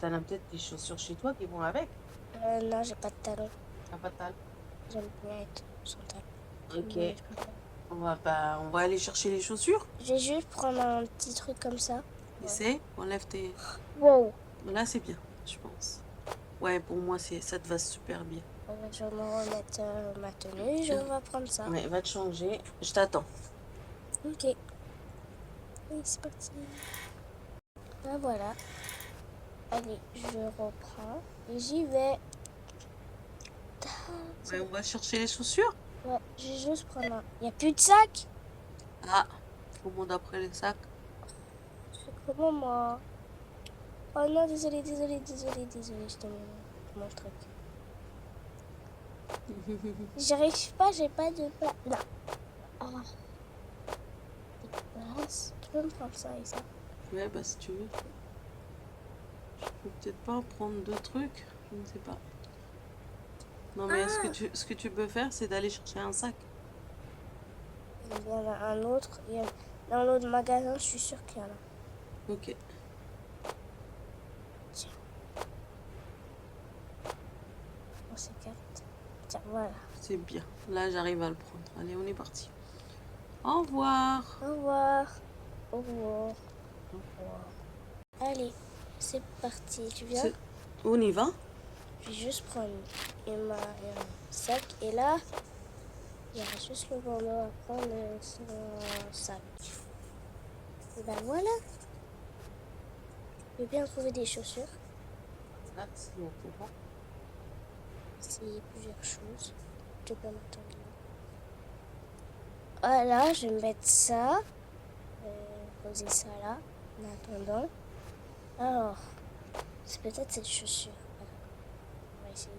t'en as peut-être des chaussures chez toi qui vont avec. non, j'ai pas de talons. T'as pas de talons. J'aime bien être sans talons. Ok. Mais On va aller chercher les chaussures. je vais juste prendre un petit truc comme ça. Essaye, enlève tes... Wow. Là, c'est bien, je pense. Ouais, pour moi, ça te va super bien. Je vais me remettre ma tenue. Je vais prendre ça. Ouais, va te changer. Je t'attends. Ok. Oui, c'est parti. Ben voilà. Allez, je reprends. Et j'y vais. Ouais, on va chercher les chaussures. Ouais, je vais juste prendre un. Il n'y a plus de sac? Ah, comment d'après les sacs? C'est comment moi? Oh non, désolé, désolé, désolé, désolé, je te mets mon truc. J'y arrive pas, j'ai pas de place. Là. Ah. Place. Tu peux me prendre ça et ça? Ouais, bah si tu veux. Je peux peut-être pas prendre deux trucs. Je ne sais pas. Non, mais ce que tu peux faire, c'est d'aller chercher un sac. Il y en a un autre. Dans l'autre magasin, je suis sûre qu'il y en a. Ok. Tiens. On s'écarte. Tiens, voilà. C'est bien. Là, j'arrive à le prendre. Allez, on est parti. Au revoir. Au revoir. Au revoir. Au revoir. Allez, c'est parti. Tu viens? On y va? Je vais juste prendre un sac. Et là, il y aura juste le moment à prendre son sac. Et ben voilà. Je vais bien trouver des chaussures. Là, c'est bon. Essayer plusieurs choses. Je peux m'attendre. Voilà, je vais mettre ça. Poser ça là. En attendant. Alors, c'est peut-être cette chaussure. Voilà. On va essayer.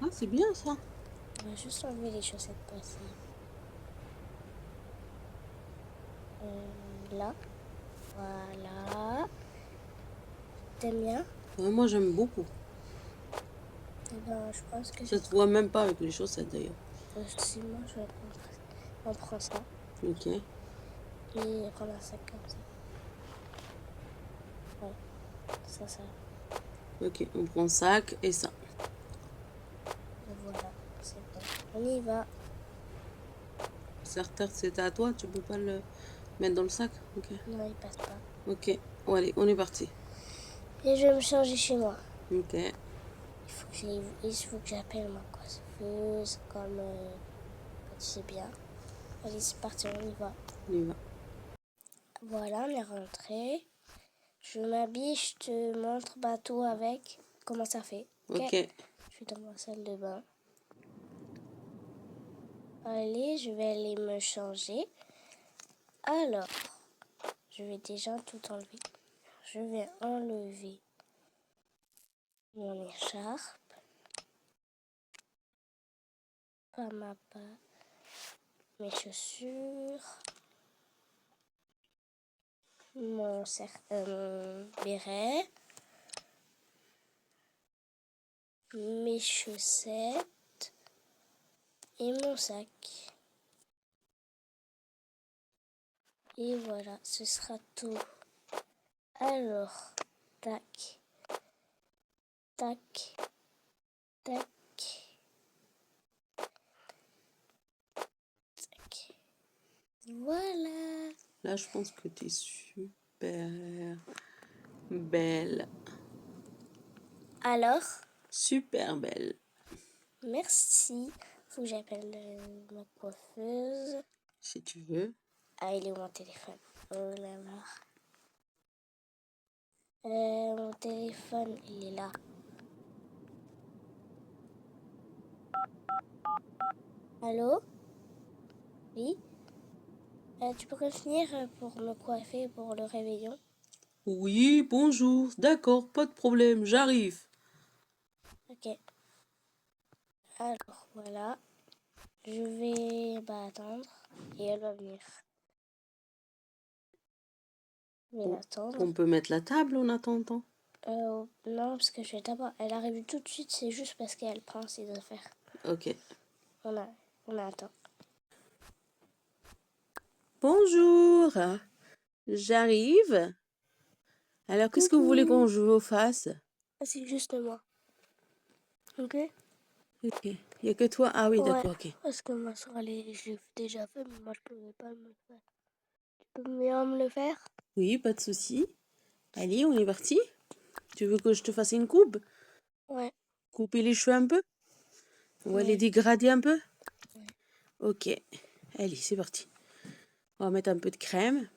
Ah, c'est bien ça. On va juste enlever les chaussettes passées. Là. Voilà. T'aimes bien? Ouais, moi, j'aime beaucoup. Eh ben, je pense que Ça se voit même pas avec les chaussettes d'ailleurs. si moi je vais prendre ça. Ok. Et prendre un sac comme ça. Ouais. Ça. Ok, on prend sac et ça. Et voilà. C'est bon. On y va. Certains, c'est à toi, tu peux pas le mettre dans le sac. Ok. Non, il passe pas. Ok. Bon, allez, on est parti. Et je vais me changer chez moi. Ok. Il faut que j'appelle ma coiffeuse comme tu sais bien. Allez, c'est parti, on y va. On y va. Voilà, on est rentré. Je m'habille, je te montre bateau avec comment ça fait. Ok. Je suis dans ma salle de bain. Allez, je vais aller me changer. Alors, je vais déjà tout enlever. Je vais enlever mon écharpe. Pas mes chaussures. Mon béret. Mes chaussettes. Et mon sac. Et voilà, ce sera tout. Alors, tac, tac, tac, tac. Voilà. Là, je pense que tu es super belle. Alors, Super belle. merci. Faut que j'appelle ma coiffeuse. Si tu veux. Ah, il est où mon téléphone? Oh là là. Mon téléphone, il est là. Allô? Oui? Tu pourrais venir pour me coiffer pour le réveillon? Oui, bonjour. D'accord, pas de problème, j'arrive. Ok. Alors, voilà. Je vais attendre et elle va venir. Je vais l'attendre. On peut mettre la table en attendant. Non, parce que je vais d'abord... Elle arrive tout de suite, c'est juste parce qu'elle prend ses affaires. Ok. On attend. Bonjour. J'arrive. Alors, qu'est-ce que vous voulez qu'on vous fasse? C'est juste moi. Ok? Ok. Il n'y a que toi? Ah oui, Ouais, d'accord, ok. parce que ma soeur, j'ai déjà fait, mais moi, je peux pas me le faire. Tu peux bien me le faire? Oui, pas de souci. Allez, on est parti. Tu veux que je te fasse une coupe? Ouais. Couper les cheveux un peu? On va les Ouais. dégrader un peu? Ouais. Ok. Allez, c'est parti. On va mettre un peu de crème.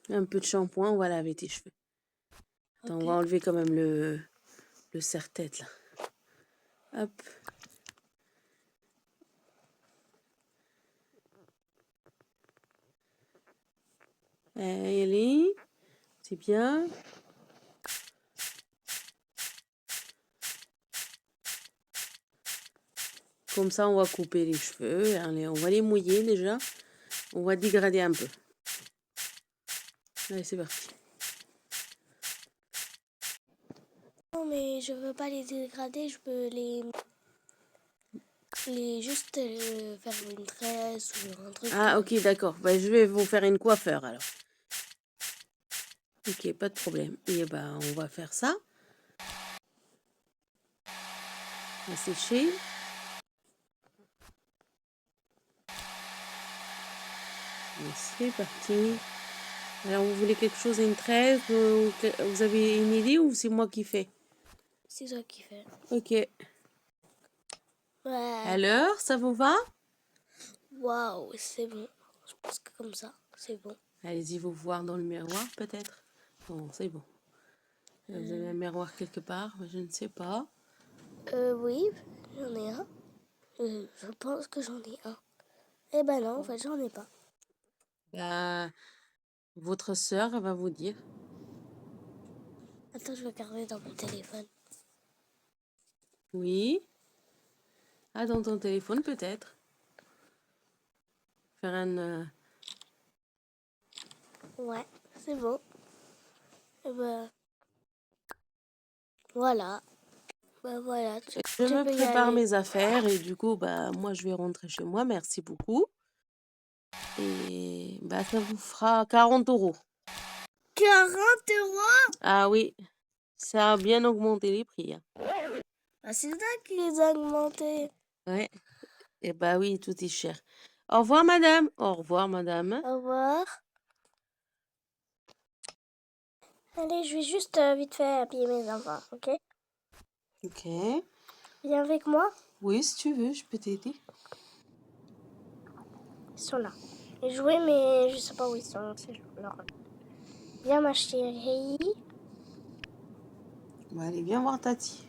Un peu de shampoing, on va laver tes cheveux. Attends, Ok. on va enlever quand même le serre-tête là. Hop. Allez, c'est bien. Comme ça, on va couper les cheveux. Allez, on va les mouiller déjà. On va dégrader un peu. Allez, c'est parti. Non, mais je veux pas les dégrader, je peux les juste faire une tresse ou un truc. Ah, ok, d'accord. Bah, je vais vous faire une coiffeur alors. Ok, pas de problème. Et bah, on va faire ça. On va sécher. Et c'est parti. Alors, vous voulez quelque chose, une tresse? Vous avez une idée ou c'est moi qui fais? C'est toi qui fais. Ok. Ouais. Alors, ça vous va? Waouh, c'est bon. Je pense que comme ça, c'est bon. Allez-y vous voir dans le miroir peut-être. Bon, c'est bon. Vous avez un miroir quelque part, mais je ne sais pas. Oui, j'en ai un. Je pense que j'en ai un. Eh ben non, en fait, j'en ai pas. Bah, votre sœur va vous dire. Attends, je vais regarder dans mon téléphone. Oui. Ah, dans ton téléphone peut-être. Faire un... Ouais, c'est bon. Eh ben, voilà. Ben voilà, tu Je me peux y prépare aller. mes affaires et du coup, bah, moi je vais rentrer chez moi. Merci beaucoup. Et bah, ça vous fera 40 €. 40 €? Ah oui, ça a bien augmenté les prix, hein. Ah, c'est ça qui les a augmentés. Ouais. Et bah oui, tout est cher. Au revoir, madame. Au revoir, madame. Au revoir. Allez, je vais juste vite fait habiller mes enfants, ok? Ok. Viens avec moi. Oui, si tu veux, je peux t'aider. Ils sont là. les jouets, mais je sais pas où ils sont. Alors, viens ma chérie. Bon, allez, viens voir Tati.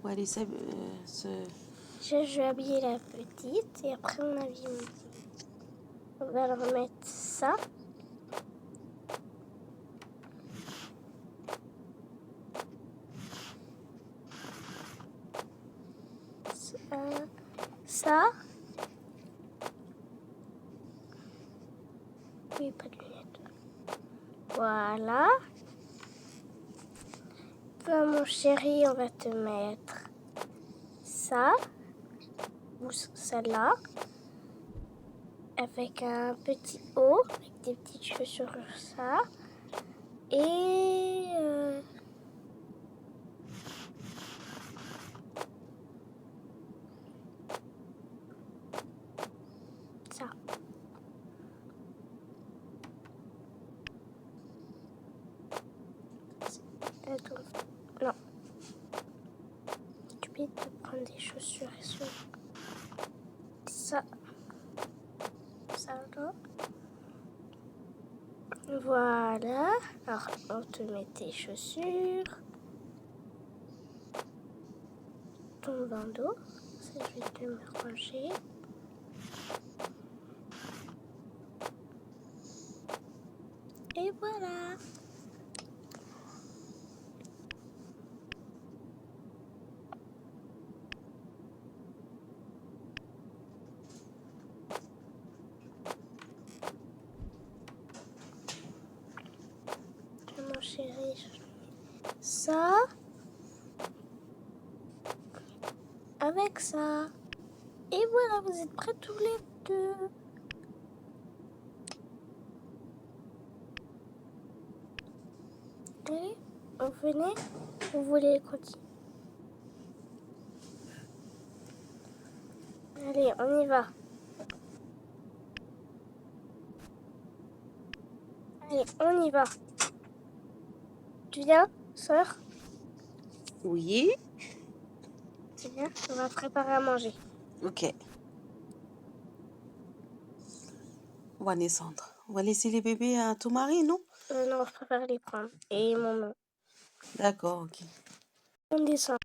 Bon, allez, Je vais habiller la petite et après on habille mon petit. On va leur mettre ça. Ça. Oui, pas de lunettes. Voilà. Toi, mon chéri, on va te mettre ça. Ou celle-là. Avec un petit haut. Avec des petites chaussures ça. Et... ça. Attends. Non. Tu peux te prendre des chaussures et ça. Ça là. Voilà. Alors, on te met tes chaussures. Ton bandeau. Ça, je vais te le ranger. Et voilà. Mon chéri, ça avec ça. Et voilà, vous êtes prêts tous les deux. Allez, vous venez. Vous voulez continuer? Allez, on y va. Allez, on y va. Tu viens, sœur? Oui. Tu viens? On va préparer à manger. Ok. On va descendre. On va laisser les bébés à ton mari, non? Non, je préfère les prendre. Et mon nom. D'accord, ok. On descend.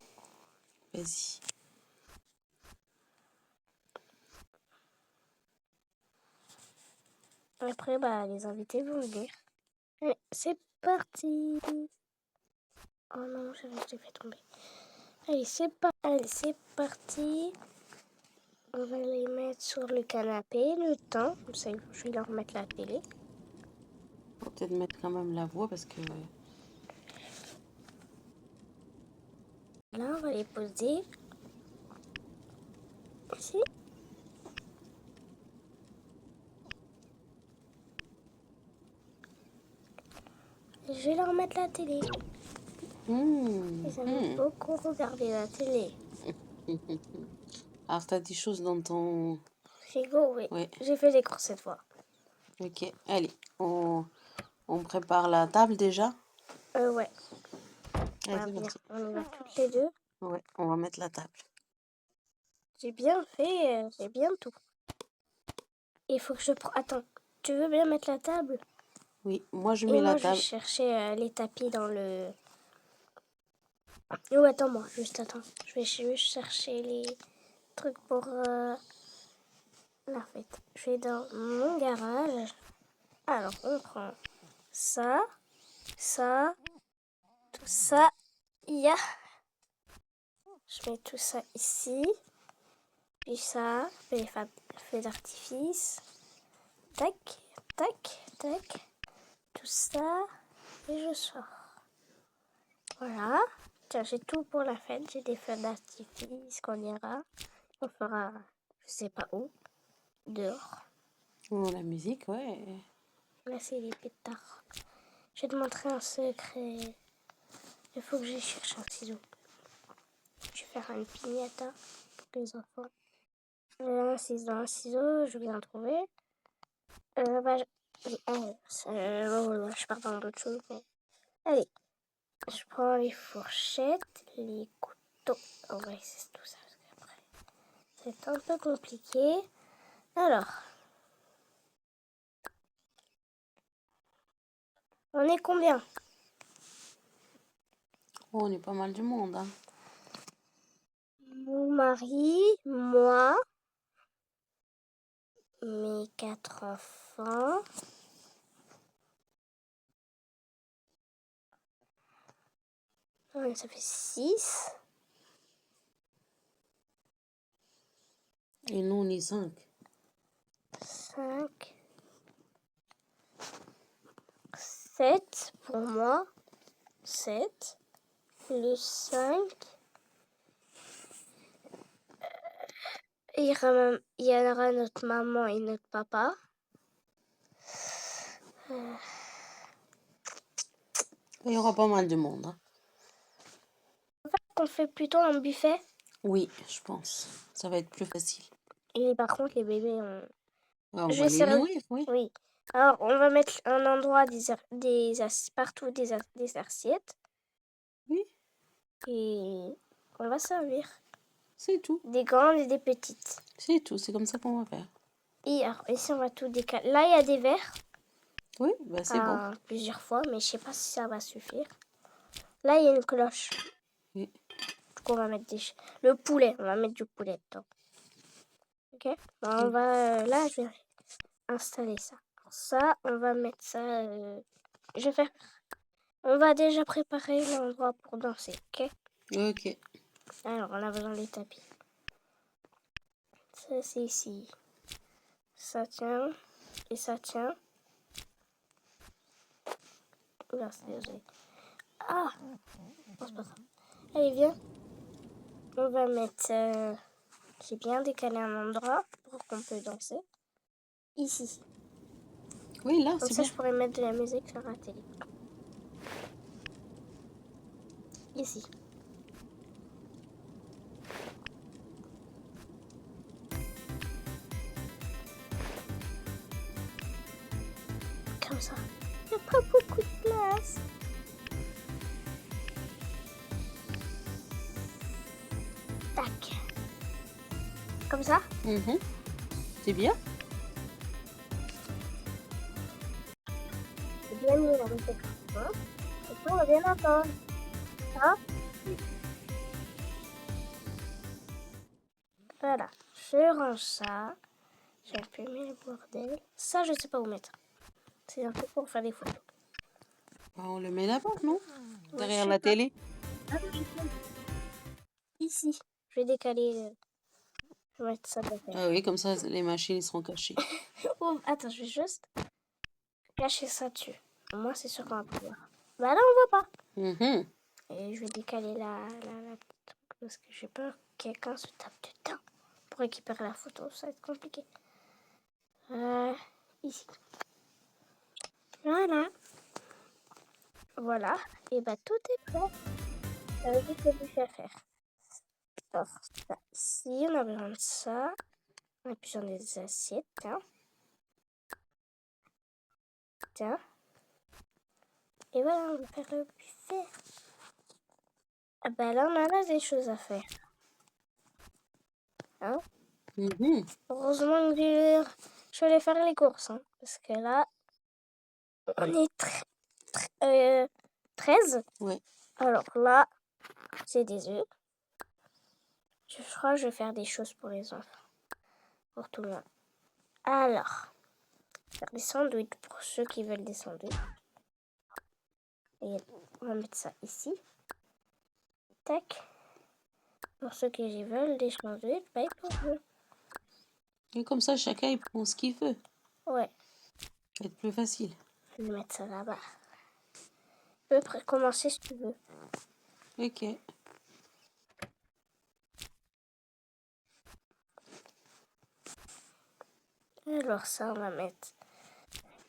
Vas-y. Après, les invités vont venir. Allez, c'est parti. Oh non, je l'ai fait tomber. Allez, c'est parti. On va les mettre sur le canapé le temps. Comme ça, je vais leur mettre la télé. Faut peut-être mettre quand même la voix parce que... Là, on va les poser. Ici. Et je vais leur mettre la télé. Ils aiment beaucoup regarder la télé. Alors, t'as des choses dans ton... Frigo, oui. Ouais. J'ai fait des courses cette fois. Ok, allez. On prépare la table déjà. Ouais. Allez, c'est parti. On y va toutes les deux. Ouais, on va mettre la table. J'ai bien fait, j'ai bien tout. Il faut que je prends... Attends, tu veux bien mettre la table? Oui, moi je Et mets moi, la je vais table. chercher les tapis dans le... Oh, attends-moi, juste attends. Je vais juste chercher les trucs pour la fête. Je vais dans mon garage. Alors, on prend ça, ça, tout ça. Je mets tout ça ici. Puis ça, les feux d'artifice. Tac, tac, tac. Tout ça. Et je sors. Voilà. Tiens, j'ai tout pour la fête. J'ai des feux d'artifice qu'on ira. On fera, je sais pas où, dehors. Oh, la musique, ouais. Là, c'est les pétards. Je vais te montrer un secret. Il faut que je cherche un ciseau. Je vais faire une piñata pour les enfants. Un ciseau, je viens de trouver. Je pars dans d'autres choses. Mais... Allez, je prends les fourchettes, les couteaux. On va essayer tout ça parce qu'après, c'est un peu compliqué. Alors, On est combien? Oh, on est pas mal du monde, hein. Mon mari, moi, mes 4 enfants. Ouais, ça fait 6. Et nous, on est 5. 5. 7 pour moi. 7. Le 5. Il y aura notre maman et notre papa. Il y aura pas mal de monde, hein. On fait plutôt un buffet. Oui, je pense. Ça va être plus facile. Et par contre, les bébés, Ouais, on je va vais les servir. nourrir, oui. Oui. Alors, on va mettre un endroit partout des assiettes. Oui, Et on va servir. c'est tout. Des grandes et des petites. C'est tout. C'est comme ça qu'on va faire. Et alors, ici, on va tout décaler. Là, il y a des verres. Oui, bah c'est bon. Plusieurs fois, mais je sais pas si ça va suffire. Là, il y a une cloche. Oui. Du coup, on va mettre le poulet. On va mettre du poulet dedans. Ok. Ben, on va... là, je vais installer ça. Alors ça, on va mettre ça... je vais faire... On va déjà préparer l'endroit pour danser. Ok. Ok. Alors, on a besoin des tapis. Ça, c'est ici. Ça tient. Et ça tient. Oula, c'est... Ah! Non, c'est pas ça. Allez, viens. On va mettre... J'ai bien décalé un endroit pour qu'on peut danser. Ici. Oui, là, Comme c'est ça, bien. je pourrais mettre de la musique sur la télé. Ici. Comme ça. Il n'y a pas beaucoup de place. Tac. Comme ça. Mhm. C'est bien. C'est bien mis la musique. Hein. Et ça, on va bien entendre. Ça. Voilà. Je range ça. J'ai un peu mis le bordel. Ça, je sais pas où mettre. C'est un peu pour faire des photos. Bah, on le met là-bas, non? Ouais, Derrière je la sais pas. télé. Ah, je sais. Ici. Je vais décaler. Je vais mettre ça derrière. Ah oui, comme ça, les machines ils seront cachées. Oh, attends, je vais juste cacher ça dessus. Au moins, c'est sûr qu'on va pouvoir. Bah là, on voit pas. Mhm. Et je vais décaler la truc parce que j'ai peur que quelqu'un se tape dedans pour récupérer la photo. Ça va être compliqué. Ici. Voilà. Voilà. Et bah, tout est prêt. Ça veut dire que le buffet à faire. Alors, ça, ici, on a besoin de ça. On a besoin des assiettes. Tiens. Tiens. Et voilà, on va faire le buffet. Ah bah là, on a là des choses à faire. Hein? Mhm. Heureusement que je vais aller faire les courses. Hein, parce que là, on est 13. Ouais. Alors là, c'est des œufs. Je crois que je vais faire des choses pour les enfants. Pour tout le monde. Alors, faire des sandwichs pour ceux qui veulent des sandwichs. Et on va mettre ça ici. Tac. Pour ceux qui veulent des sandwichs, bah, ils peuvent. Et comme ça, chacun il prend ce qu'il veut. Ouais, Ça va être plus facile. je vais mettre ça là-bas. Tu peux commencer si tu veux. Ok. Alors ça, on va mettre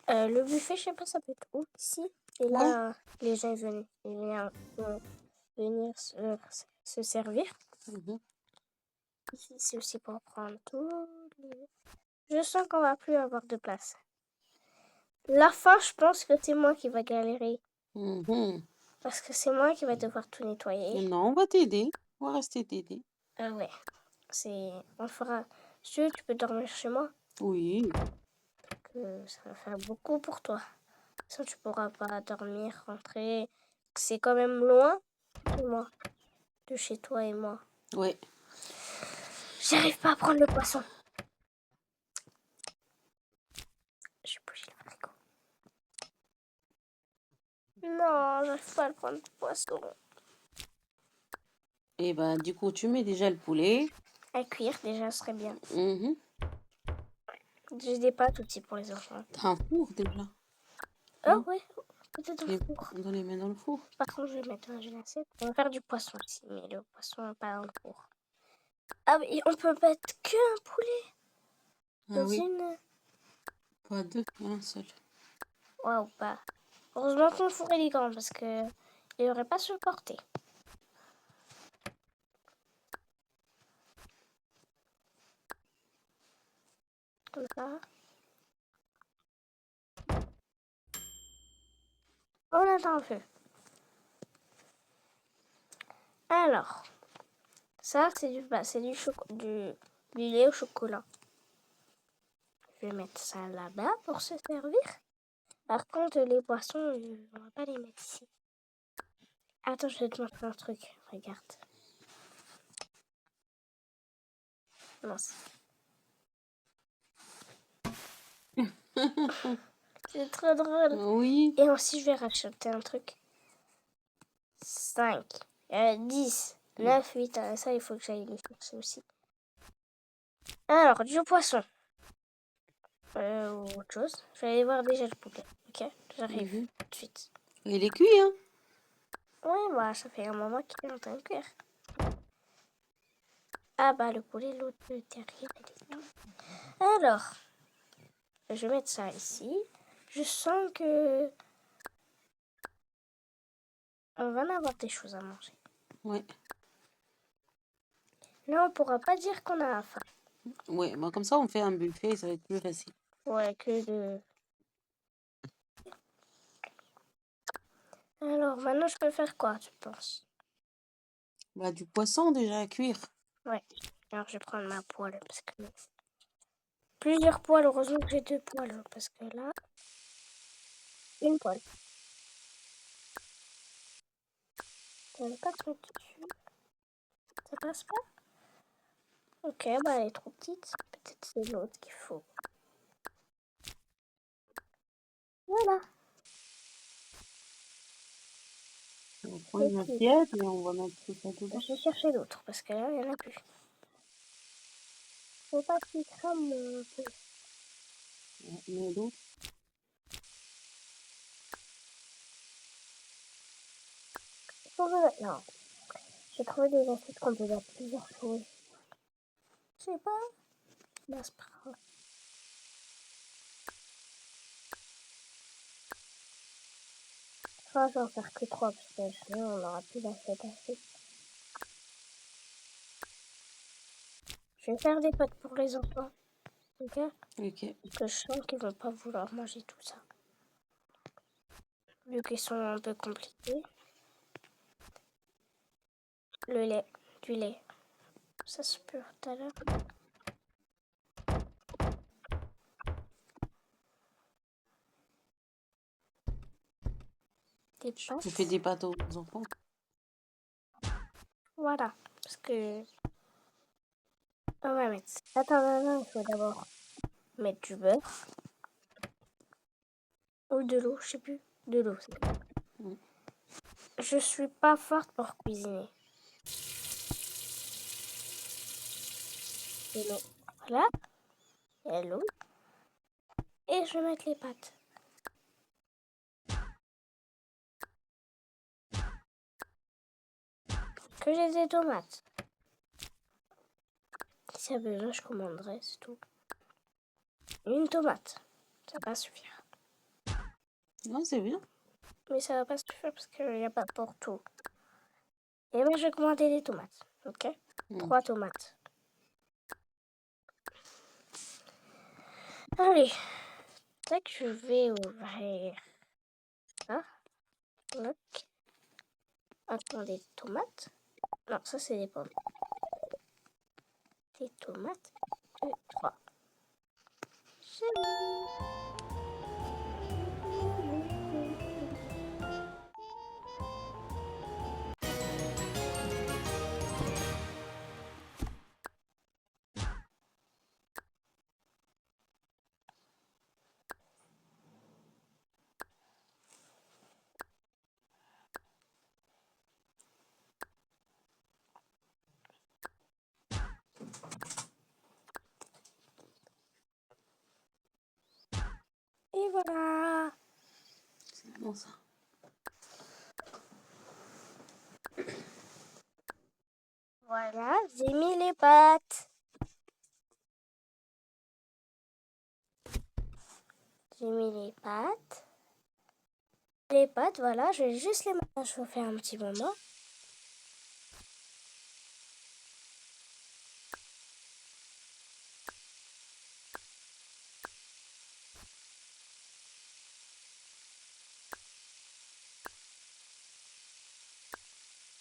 le buffet, je sais pas, ça peut être où, ici. Et Ouais. là, les gens vont venir se servir. Mhm. Ici, c'est aussi pour prendre tout. Je sens qu'on va plus avoir de place. La fin, je pense que c'est moi qui va galérer. Mhm. Parce que c'est moi qui va devoir tout nettoyer. Non, on va t'aider. On va rester t'aider. Ah ouais. On fera... Si tu peux dormir chez moi. Oui. Que ça va faire beaucoup pour toi. Sinon, tu pourras pas dormir, rentrer. C'est quand même loin de moi, de chez toi et moi. Ouais. J'arrive pas à prendre le poisson. Je vais bouger le frigo. Non, j'arrive pas à le prendre le poisson. Et bah, du coup, tu mets déjà le poulet. À cuire, déjà, ce serait bien. Mhm. J'ai des pâtes aussi pour les enfants. T'as un four déjà. Ah Non? ouais, peut-être dans le four. On les met dans le four. Par contre, je vais mettre dans une assiette. On va faire du poisson ici, mais le poisson pas dans le four. Ah oui, on peut mettre qu'un poulet Ah dans oui, une... pas deux, un seul. Waouh, pas. Heureusement que mon four il est grand parce que il n'aurait pas supporté. Comme ça. On attend un peu. Alors, ça c'est du lait au chocolat. Je vais mettre ça là-bas pour se servir. Par contre, les poissons, on va pas les mettre ici. Attends, je vais te montrer un truc. Regarde. Mince. C'est trop drôle. Oui. Et ensuite, je vais racheter un truc. 5, 10, 9, 8. Ça, il faut que j'aille les chercher aussi. Alors, du poisson. Ou autre chose. Je vais aller voir déjà le poulet. Ok, j'arrive tout de suite. Il est cuit, hein? Oui, bah, ça fait un moment qu'il est en train de cuire. Ah bah, le poulet, l'autre derrière, il est là. Alors, je vais mettre ça ici. Je sens que on va en avoir des choses à manger. Ouais. Là, on pourra pas dire qu'on a faim. Ouais, bah comme ça, on fait un buffet, ça va être plus facile. Ouais, que de... Alors, maintenant, je peux faire quoi, tu penses? Bah, du poisson déjà à cuire. Ouais. Alors, je vais prendre ma poêle parce que... Plusieurs poêles, heureusement que j'ai 2 poêles. Parce que là, une poêle. On va pas se mettre dessus. Ça passe pas? Ok, bah elle est trop petite. Peut-être c'est l'autre qu'il faut. Voilà. On va prendre une assiette et on va mettre tout ça dedans. Je vais chercher l'autre parce que là, il n'y en a plus. Faut pas qu'il crame un peu. Mais d'autres. Non. J'ai trouvé des assiettes qu'on peut mettre plusieurs choses. Je sais pas. Bah, c'est pas grave. Enfin, je vais en faire que 3 parce que sinon on n'aura plus d'assiettes assez. Je vais faire des pâtes pour les enfants. Ok? Ok. Parce que je sens qu'ils vont pas vouloir manger tout ça. Vu qu'ils sont un peu compliqués. Le lait. Du lait. Ça se peut tout à l'heure. Des pâtes. Tu fais des pâtes aux enfants. Voilà. Parce que... On va mettre... Attends, non, il faut d'abord mettre du beurre. Ou de l'eau, je sais plus. De l'eau, c'est bon. Je suis pas forte pour cuisiner. De l'eau. Voilà. Il y a l'eau. Et je vais mettre les pâtes. Que j'ai des tomates. Si y a besoin, je commanderai, c'est tout. Une tomate. Ça va suffire. Non, c'est bien. Mais ça va pas suffire parce qu'il n'y a pas pour tout. Et moi, je vais commander des tomates. Ok? 3 tomates. Allez. Tac, je vais ouvrir ça. Look. Attendez, des tomates. Non, ça, c'est des pommes. Des tomates. 2, 3. Et voilà. C'est bon ça. Voilà, j'ai mis les pâtes. J'ai mis les pâtes. Les pâtes, voilà, je vais juste les mettre à chauffer un petit moment.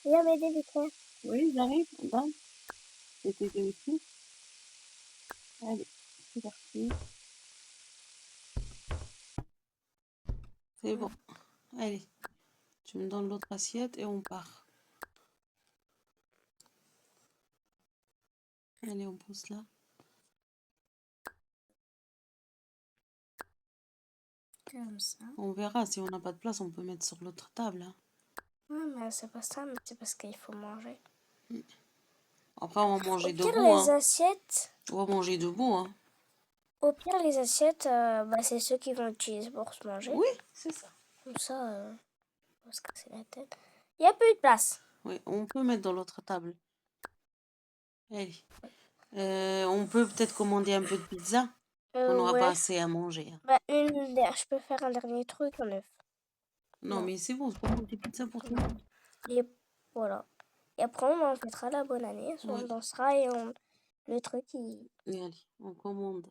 Viens m'aider vite fait. Oui, j'arrive. Regarde. Je vais t'aider aussi. Allez, c'est parti. C'est bon. Allez, tu me donnes l'autre assiette et on part. Allez, on pose là. Comme ça. On verra. Si on n'a pas de place, on peut mettre sur l'autre table. Hein. Ouais, mais c'est pas ça, mais c'est parce qu'il faut manger. Après, on va manger Au pire, debout. les Hein. assiettes. On va manger debout. Hein. Au pire, les assiettes, bah, c'est ceux qui vont utiliser pour se manger. Oui, c'est ça. Comme ça, on va se casser la tête. Il n'y a plus de place. Oui, on peut mettre dans l'autre table. Allez. On peut peut-être commander un peu de pizza. On n'aura Ouais. pas assez à manger. Hein. Bah, je peux faire un dernier truc en œuf. Non, Non. mais c'est bon, on commande des pizzas pour tout le monde. Et voilà. Et après, on fêtera la bonne année. On Oui. dansera et le truc, Et allez, on commande.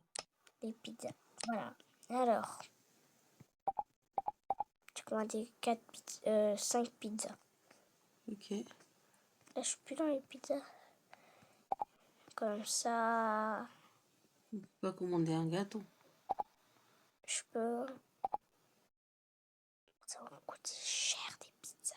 les pizzas. Voilà. Alors, tu commandes 5 pizzas. Ok. Là, je suis plus dans les pizzas. Comme ça, On peut pas commander un gâteau. je peux. Ça va me coûter cher des pizzas.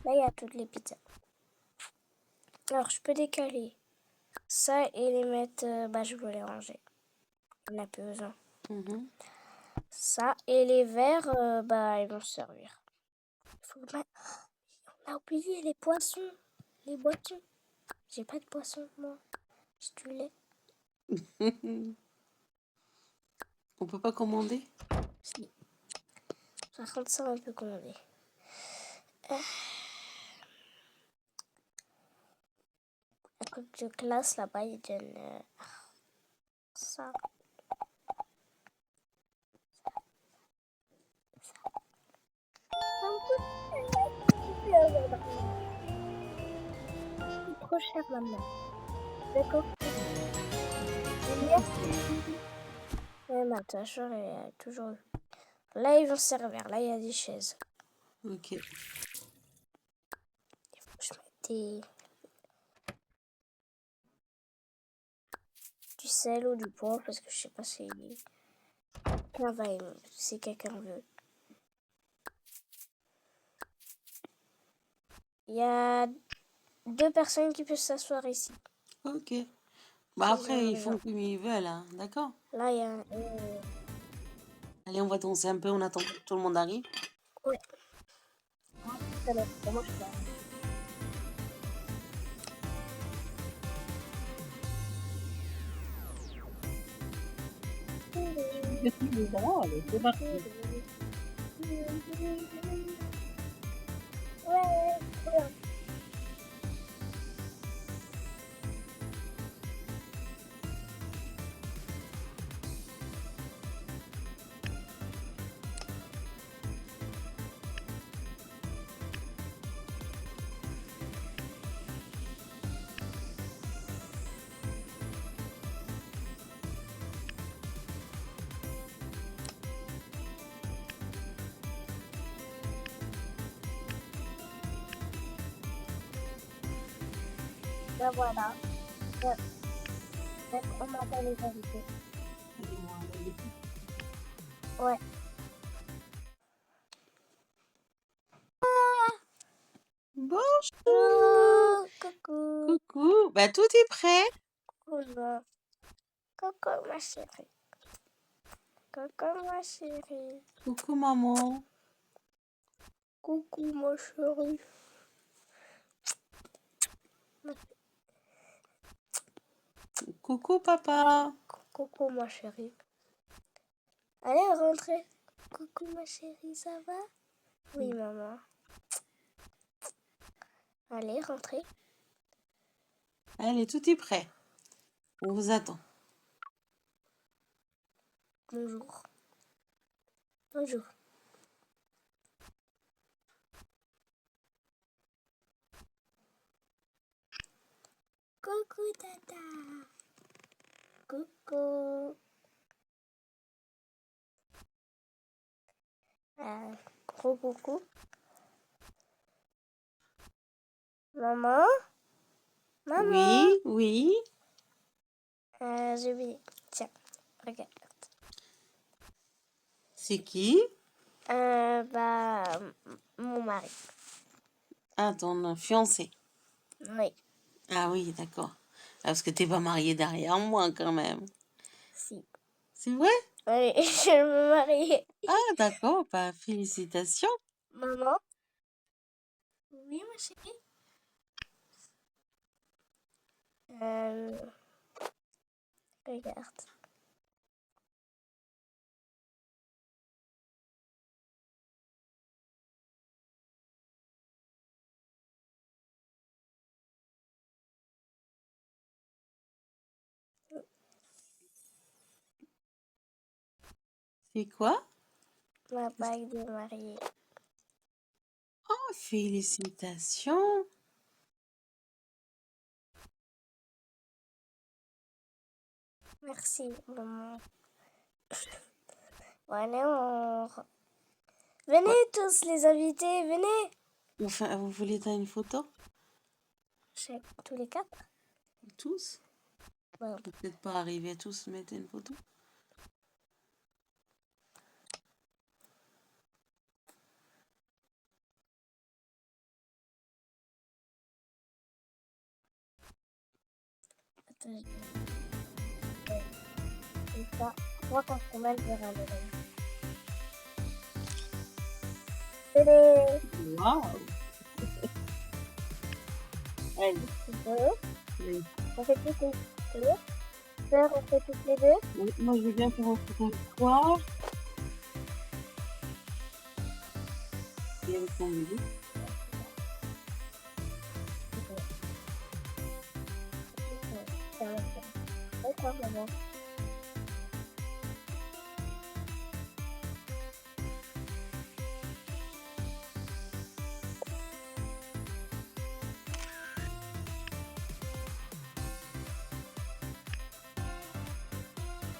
Là, il y a toutes les pizzas. Alors, je peux décaler ça et les mettre. Bah, je veux les ranger. On n'a plus besoin. Ça et les verres, bah, ils vont servir. Faut mettre... On a oublié les poissons, les boissons. J'ai pas de poisson, moi. J'ai du lait. On peut pas commander? Si. Par contre, ça, on peut commander. La coque de glace, là-bas, ils donnent ça. C'est trop cher, maman. D'accord. Ouais, ma tâche, elle a toujours eu. Là, ils vont servir. Là, il y a des chaises. Ok. Il faut que je mette du sel ou du poivre parce que je sais pas si si quelqu'un veut. Il y a 2 personnes qui peuvent s'asseoir ici. Ok. Bah après, ils font comme ils veulent, hein. D'accord? Là, il y a Allez, on va danser un peu, on attend que tout le monde arrive. Ouais. Ça marche pas. C'est parti. Ouais. Ben voilà. On m'attend les invités. Ouais. Bonjour. Coucou. Coucou. Bah tout est prêt. Coucou, ma chérie. Coucou, ma chérie. Coucou maman. Coucou mon chéri. Coucou, papa. Coucou ma chérie. Allez, rentrez. Coucou ma chérie, ça va? Oui, maman. Allez, rentrez. Allez, tout est prêt. On vous attend. Bonjour. Bonjour. Coucou tata. Coucou. Gros coucou. Maman? Maman? Oui, oui. J'ai oublié. Tiens, regarde. C'est qui? Mon mari. Ah, ton fiancé. Oui. Ah oui, d'accord. Ah, parce que t'es pas mariée derrière moi quand même. Si. C'est vrai? Oui, je veux me marier. Ah, d'accord. Bah, félicitations. Maman? Oui, ma chérie? Regarde. C'est quoi? Ma bague de mariée. Oh, félicitations. Merci, maman. Voilà, venez Ouais. tous les invités, venez. Enfin, vous voulez dans une photo? Chez tous les quatre. Tous? Ouais. Vous peut-être pas arriver à tous mettre une photo. Attends, je ça. Moi, quand je mal vers un oreille. Venez. Waouh! Allez. Oui. On fait toutes les deux. Peur, on fait toutes les deux. Oui, moi, je veux bien faire un photo avec toi. Et avec ton bébé. D'accord, maman.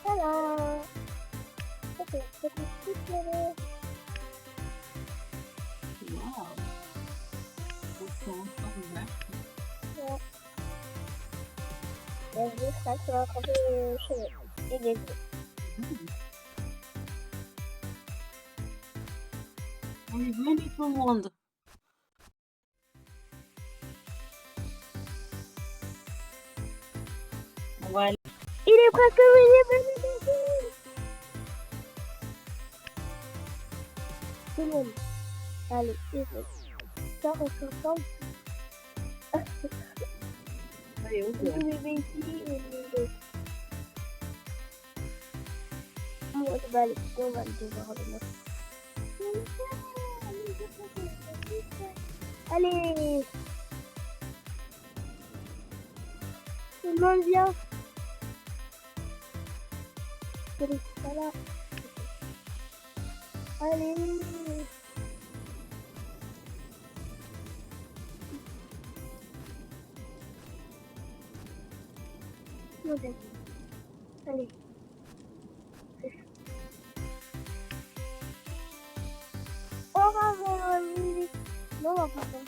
Voilà. Ok, c'est toutes les deux. Waouh! On se rend Ouais. Il y a juste ça qui va attraper les cheveux et les yeux. Allez, venez tout le monde. On va aller. Il est presque venu. Tout le monde. Allez, ça, on s'entend. Allez, on Le bébé ici et le bébé. Moi, je vais aller. On va le devoir le mettre. Allez. Tout le monde vient. Voilà. Allez. Allez. On va voir la musique. Non, on va pas danser.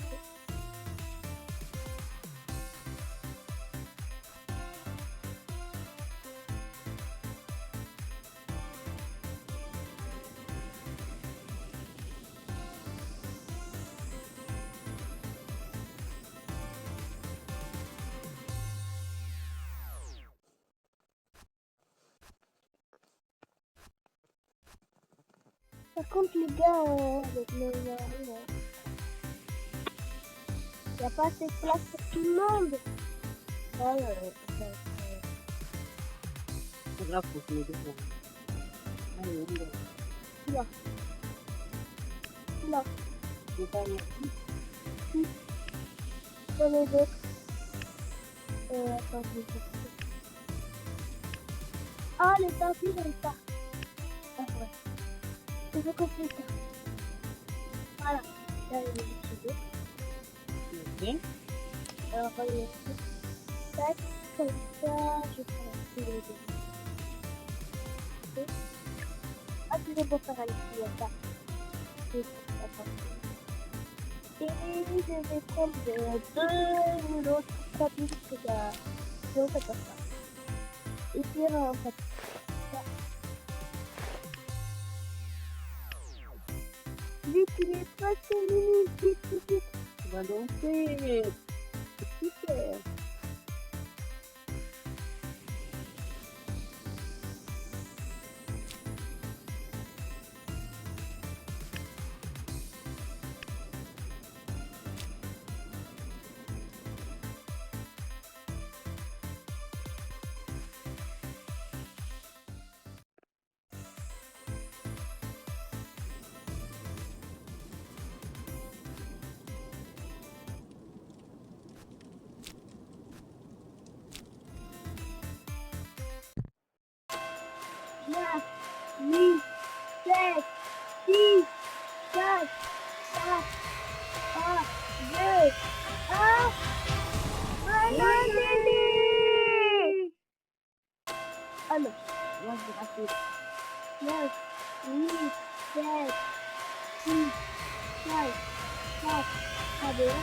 Par contre, les gars, avec le n'y a pas assez de place pour tout le monde. C'est grave, faut se mettre devant. Allez, on y va. Là. Là. Je vais pas aller. J'en ai d'autres. Attends, je vais faire. Ah, les tapis, j'arrive pas. Ah, ouais. Je veux couper ça. Voilà. Là, il est utilisé. Ok. Alors, on va le mettre. Tac, comme ça, je prends tous les deux. Ok. Ah, c'est bon faire un petit ça. Attends. Et je vais prendre deux autres tapis parce que ça. Non, ça passe pas. Et puis, on va faire. Vite, il est presque minuit. Vite, vite, vite. On va danser. C'est super. Neuf, 8, 7, 6, 5, 4, 3, 2, 1. Bonne année! Ah non, moi je vais rater. 9, 8, 7, 6, 5, 4, 3, 2, 1.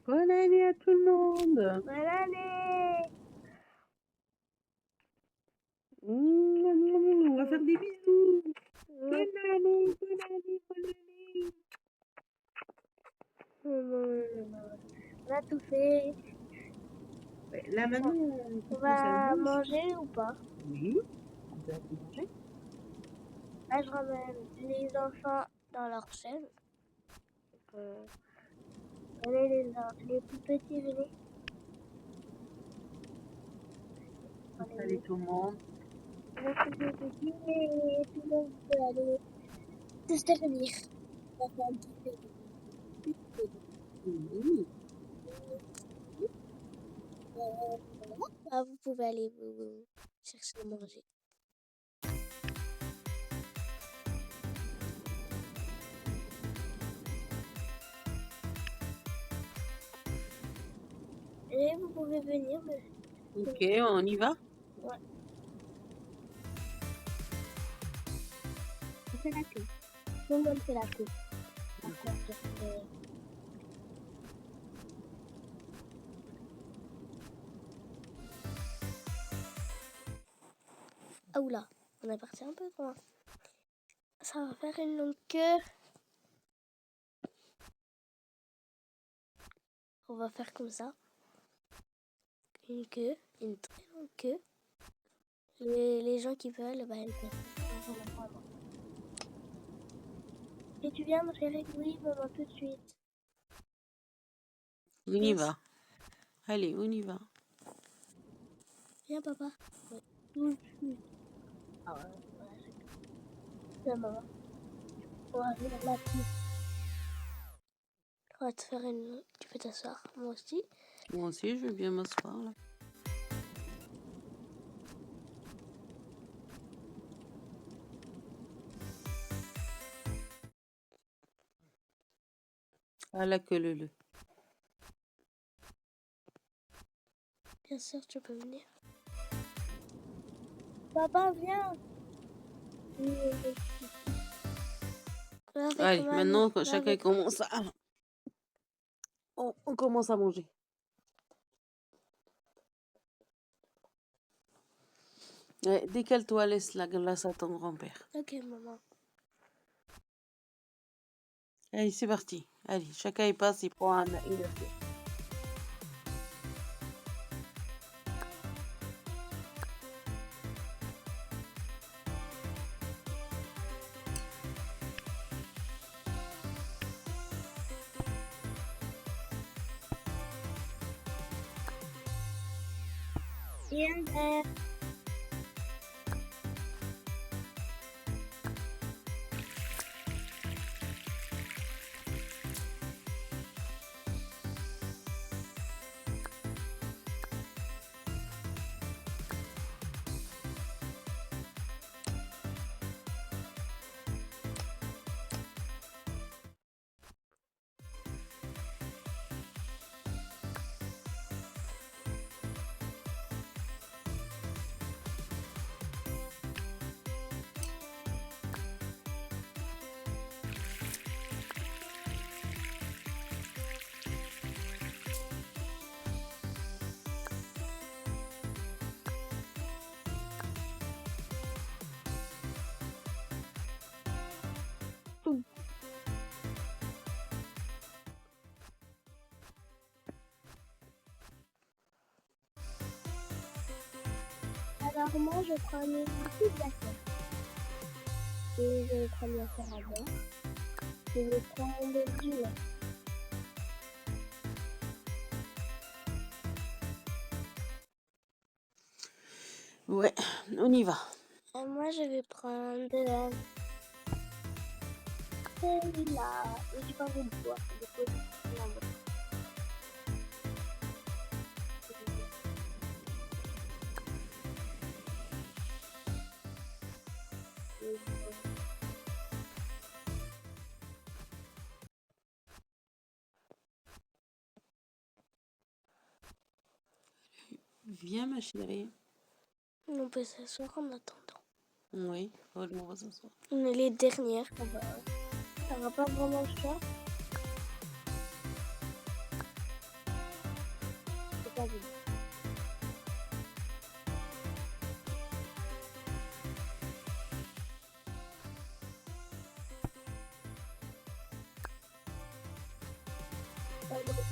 Bonne année à tout le monde. Bonne année! On va faire des bisous. Bonne année, bonne année, bonne année. On a tout fait. Ouais, là maintenant, On va manger ou pas? Oui, on peut aller manger. Là, je ramène les enfants dans leur chaise. Allez, les plus petits, venez. Salut tout le monde. Les plus petits, et tout le monde peut aller se servir. On va faire un petit peu. Oui. Ah, vous pouvez aller vous chercher à manger. Et vous pouvez venir, mais Ok, on y va. ouais. On fait la queue. Tout le monde fait la queue. Après, ah oula, on est parti un peu loin. Ça va faire une longue queue. On va faire comme ça. Une queue, une très longue queue. Les gens qui veulent, bah, ils peuvent. Et tu viens me faire oui, maman, tout de suite. On y va. Allez, on y va. Viens, papa. Ouais. Tout de suite. Ah ouais, voilà, viens, maman. On va venir là-dessus. On va te faire une. Tu peux t'asseoir, moi aussi. Moi aussi, je vais bien m'asseoir là. À la queue leu. Bien sûr, tu peux venir. Papa, viens. Allez, maintenant, quand chacun commence à... On commence à manger. Ouais, décale-toi, laisse la glace à ton grand-père. Ok, maman. Allez, c'est parti. Allez, chacun y passe, il prend une assiette. Et un verre. Alors moi je prends une petite glacière. Et je vais prendre la faire à boire. Je vais prendre du lait. Ouais, on y va. Moi je vais prendre celui-là. J'ai pas envie de boire. Du coup, je vais prendre la boire. Viens, ma chérie. On peut s'asseoir en attendant. Oui, on va s'asseoir. On est les dernières. Ça va pas vraiment le choix. C'est pas bien.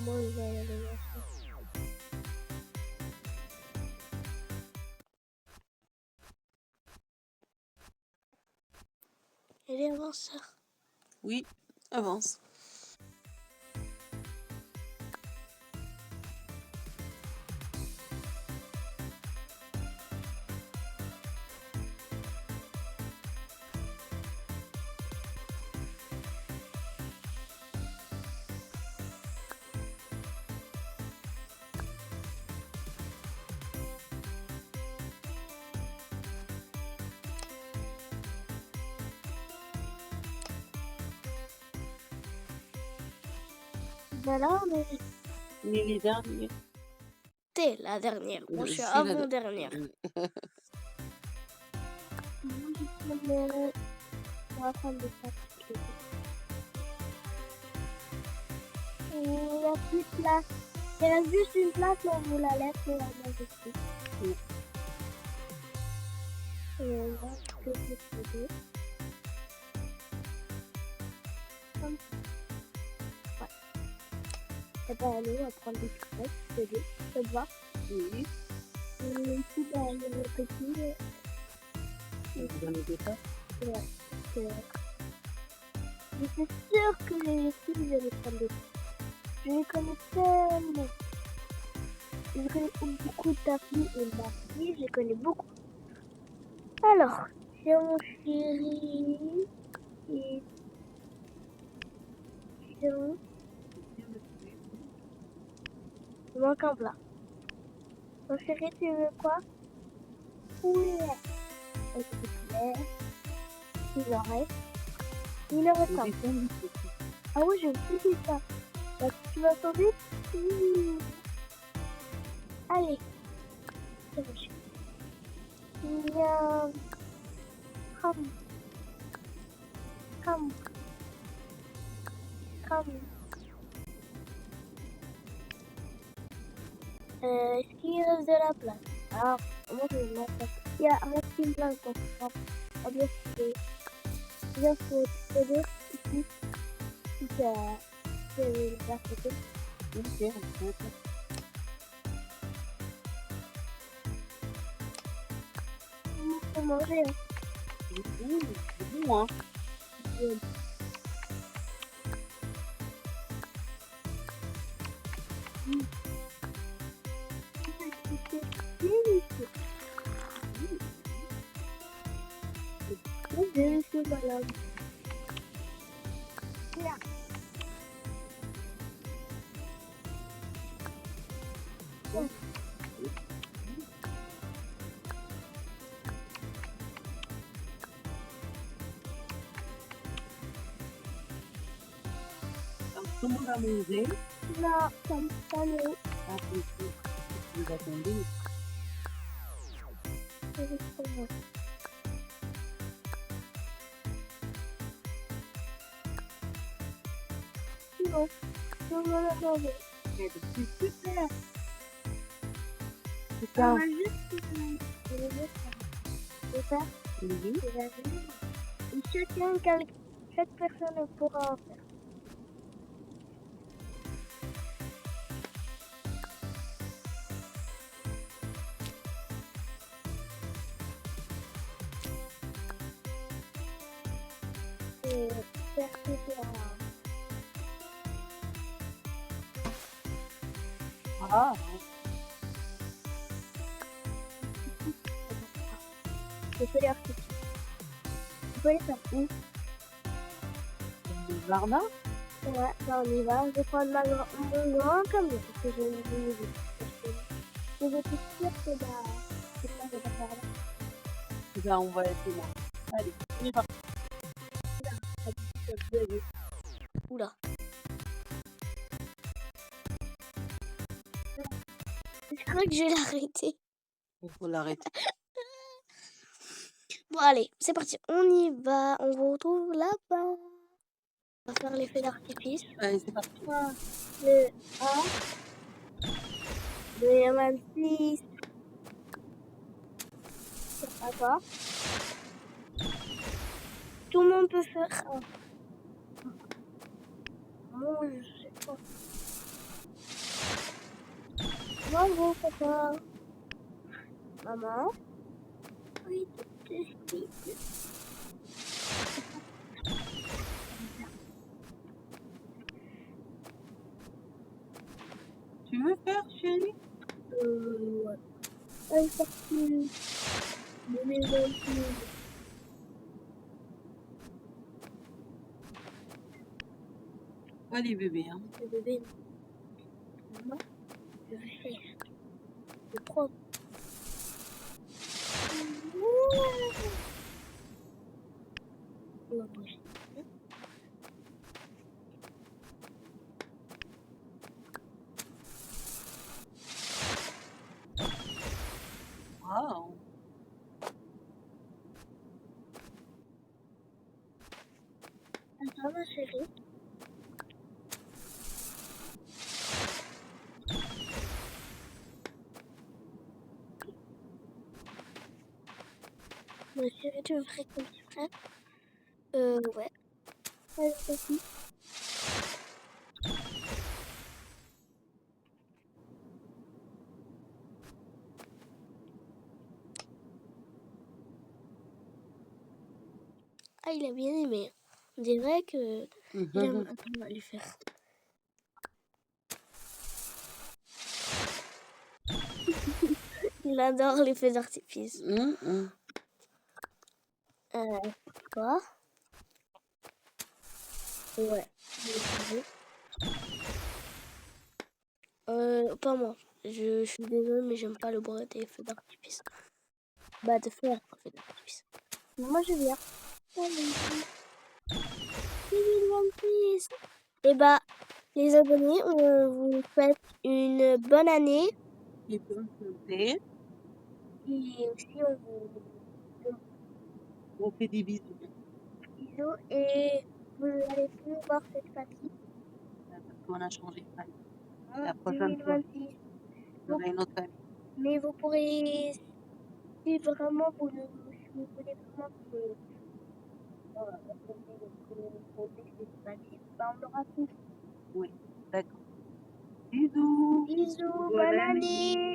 Moi, je vais aller voir ça. Allez, avance, sœur. Oui, avance. Ben là, on est... Mais les derniers. T'es la dernière. Moi, je suis la avant-dernière. On va prendre des pâtes. Il n'y a plus de place. Il reste juste une place, mais on vous la laisse et on mange dessus. Oui. Et on va que c'est deux. Comme ça. Ouais. Et ben allez, on va prendre des piquettes, c'est deux. Ça te va? Oui. Et ici, ben, il y a le petit. Vous en avez pas? Ouais. Je suis sûre que les filles, je vais les prendre des. Je les connais tellement. Je connais beaucoup de ta fille et ma fille, je les connais beaucoup. Alors, c'est mon chéri. Et c'est mon. Il manque un plat. Mon chéri, tu veux quoi? Poulet. Avec du poulet. Il en reste. Il en reste un. Ah oui, j'ai oublié ça. Tu vas sauver? Allez. C'est bon, chéri. Miam. Come. Come. Come. Est-ce qu'il reste de la place? Alors, moi je vais mettre. Il y a un petit place qu'on peut pas bien fait. Bien fait. C'est-à-dire ici. Si c'est une place côté. Ok, On peut manger. Hein. c'est bon, hein. C'est délicieux. Là. Là. Donc, tout le monde a mangé. Non, comme ça, mais Après, vous attendez. c'est juste pour moi. Non, tout le monde a mangé. C'est super. C'est On ça. va juste le faire. Oui. Et chaque personne pourra en faire. Et faire tout Ah, je peux les refaire. Tu peux les faire où? le jardin. Ouais, bah on y va. Je vais prendre mon grand camion parce que j'ai une idée. Je vais être sûre que bah, c'est pas de faire là. Ben, on va essayer là. Allez, on y va. Oula. Je crois que je vais l'arrêter. Il faut l'arrêter. Bon, allez, c'est parti. On y va. On vous retrouve là-bas. On va faire les feux d'artifice. Allez, c'est parti. Le 1, le 26. D'accord. Tout le monde peut faire un. Moi, je sais pas. Bravo, papa. Maman. Oui, tout de suite. Tu veux faire, chérie? Ouais. Un parti. 2026. Allez, bébé. Hein. Le bébé. Maman, je vais faire. Le propre. On va bouger. Wow. Attends, ma chérie. Ma chérie, tu me ferais comme tu ferais? Ouais. Ouais, aussi. Ah, il a bien aimé. On dirait que il aime. Attends, on va lui faire. Il adore les feux d'artifice. Quoi? Ouais. Pas moi. Je suis désolée, mais j'aime pas le bruit des feux d'artifice. Bah, de faire un feu d'artifice. Moi, je viens. 2026. Et bah, les abonnés, on vous souhaite une bonne année. Et bonne santé. Et aussi, On fait des bisous. bisous. Et vous allez plus voir cette famille. Parce qu'on a changé de famille. La prochaine fois, 2026. il y aura une autre famille. Mais vous pourrez, si vraiment vous voulez vraiment que cette famille, bah, on aura tout. Oui, d'accord. Bisous. Bisous, Bonne bonne année. année.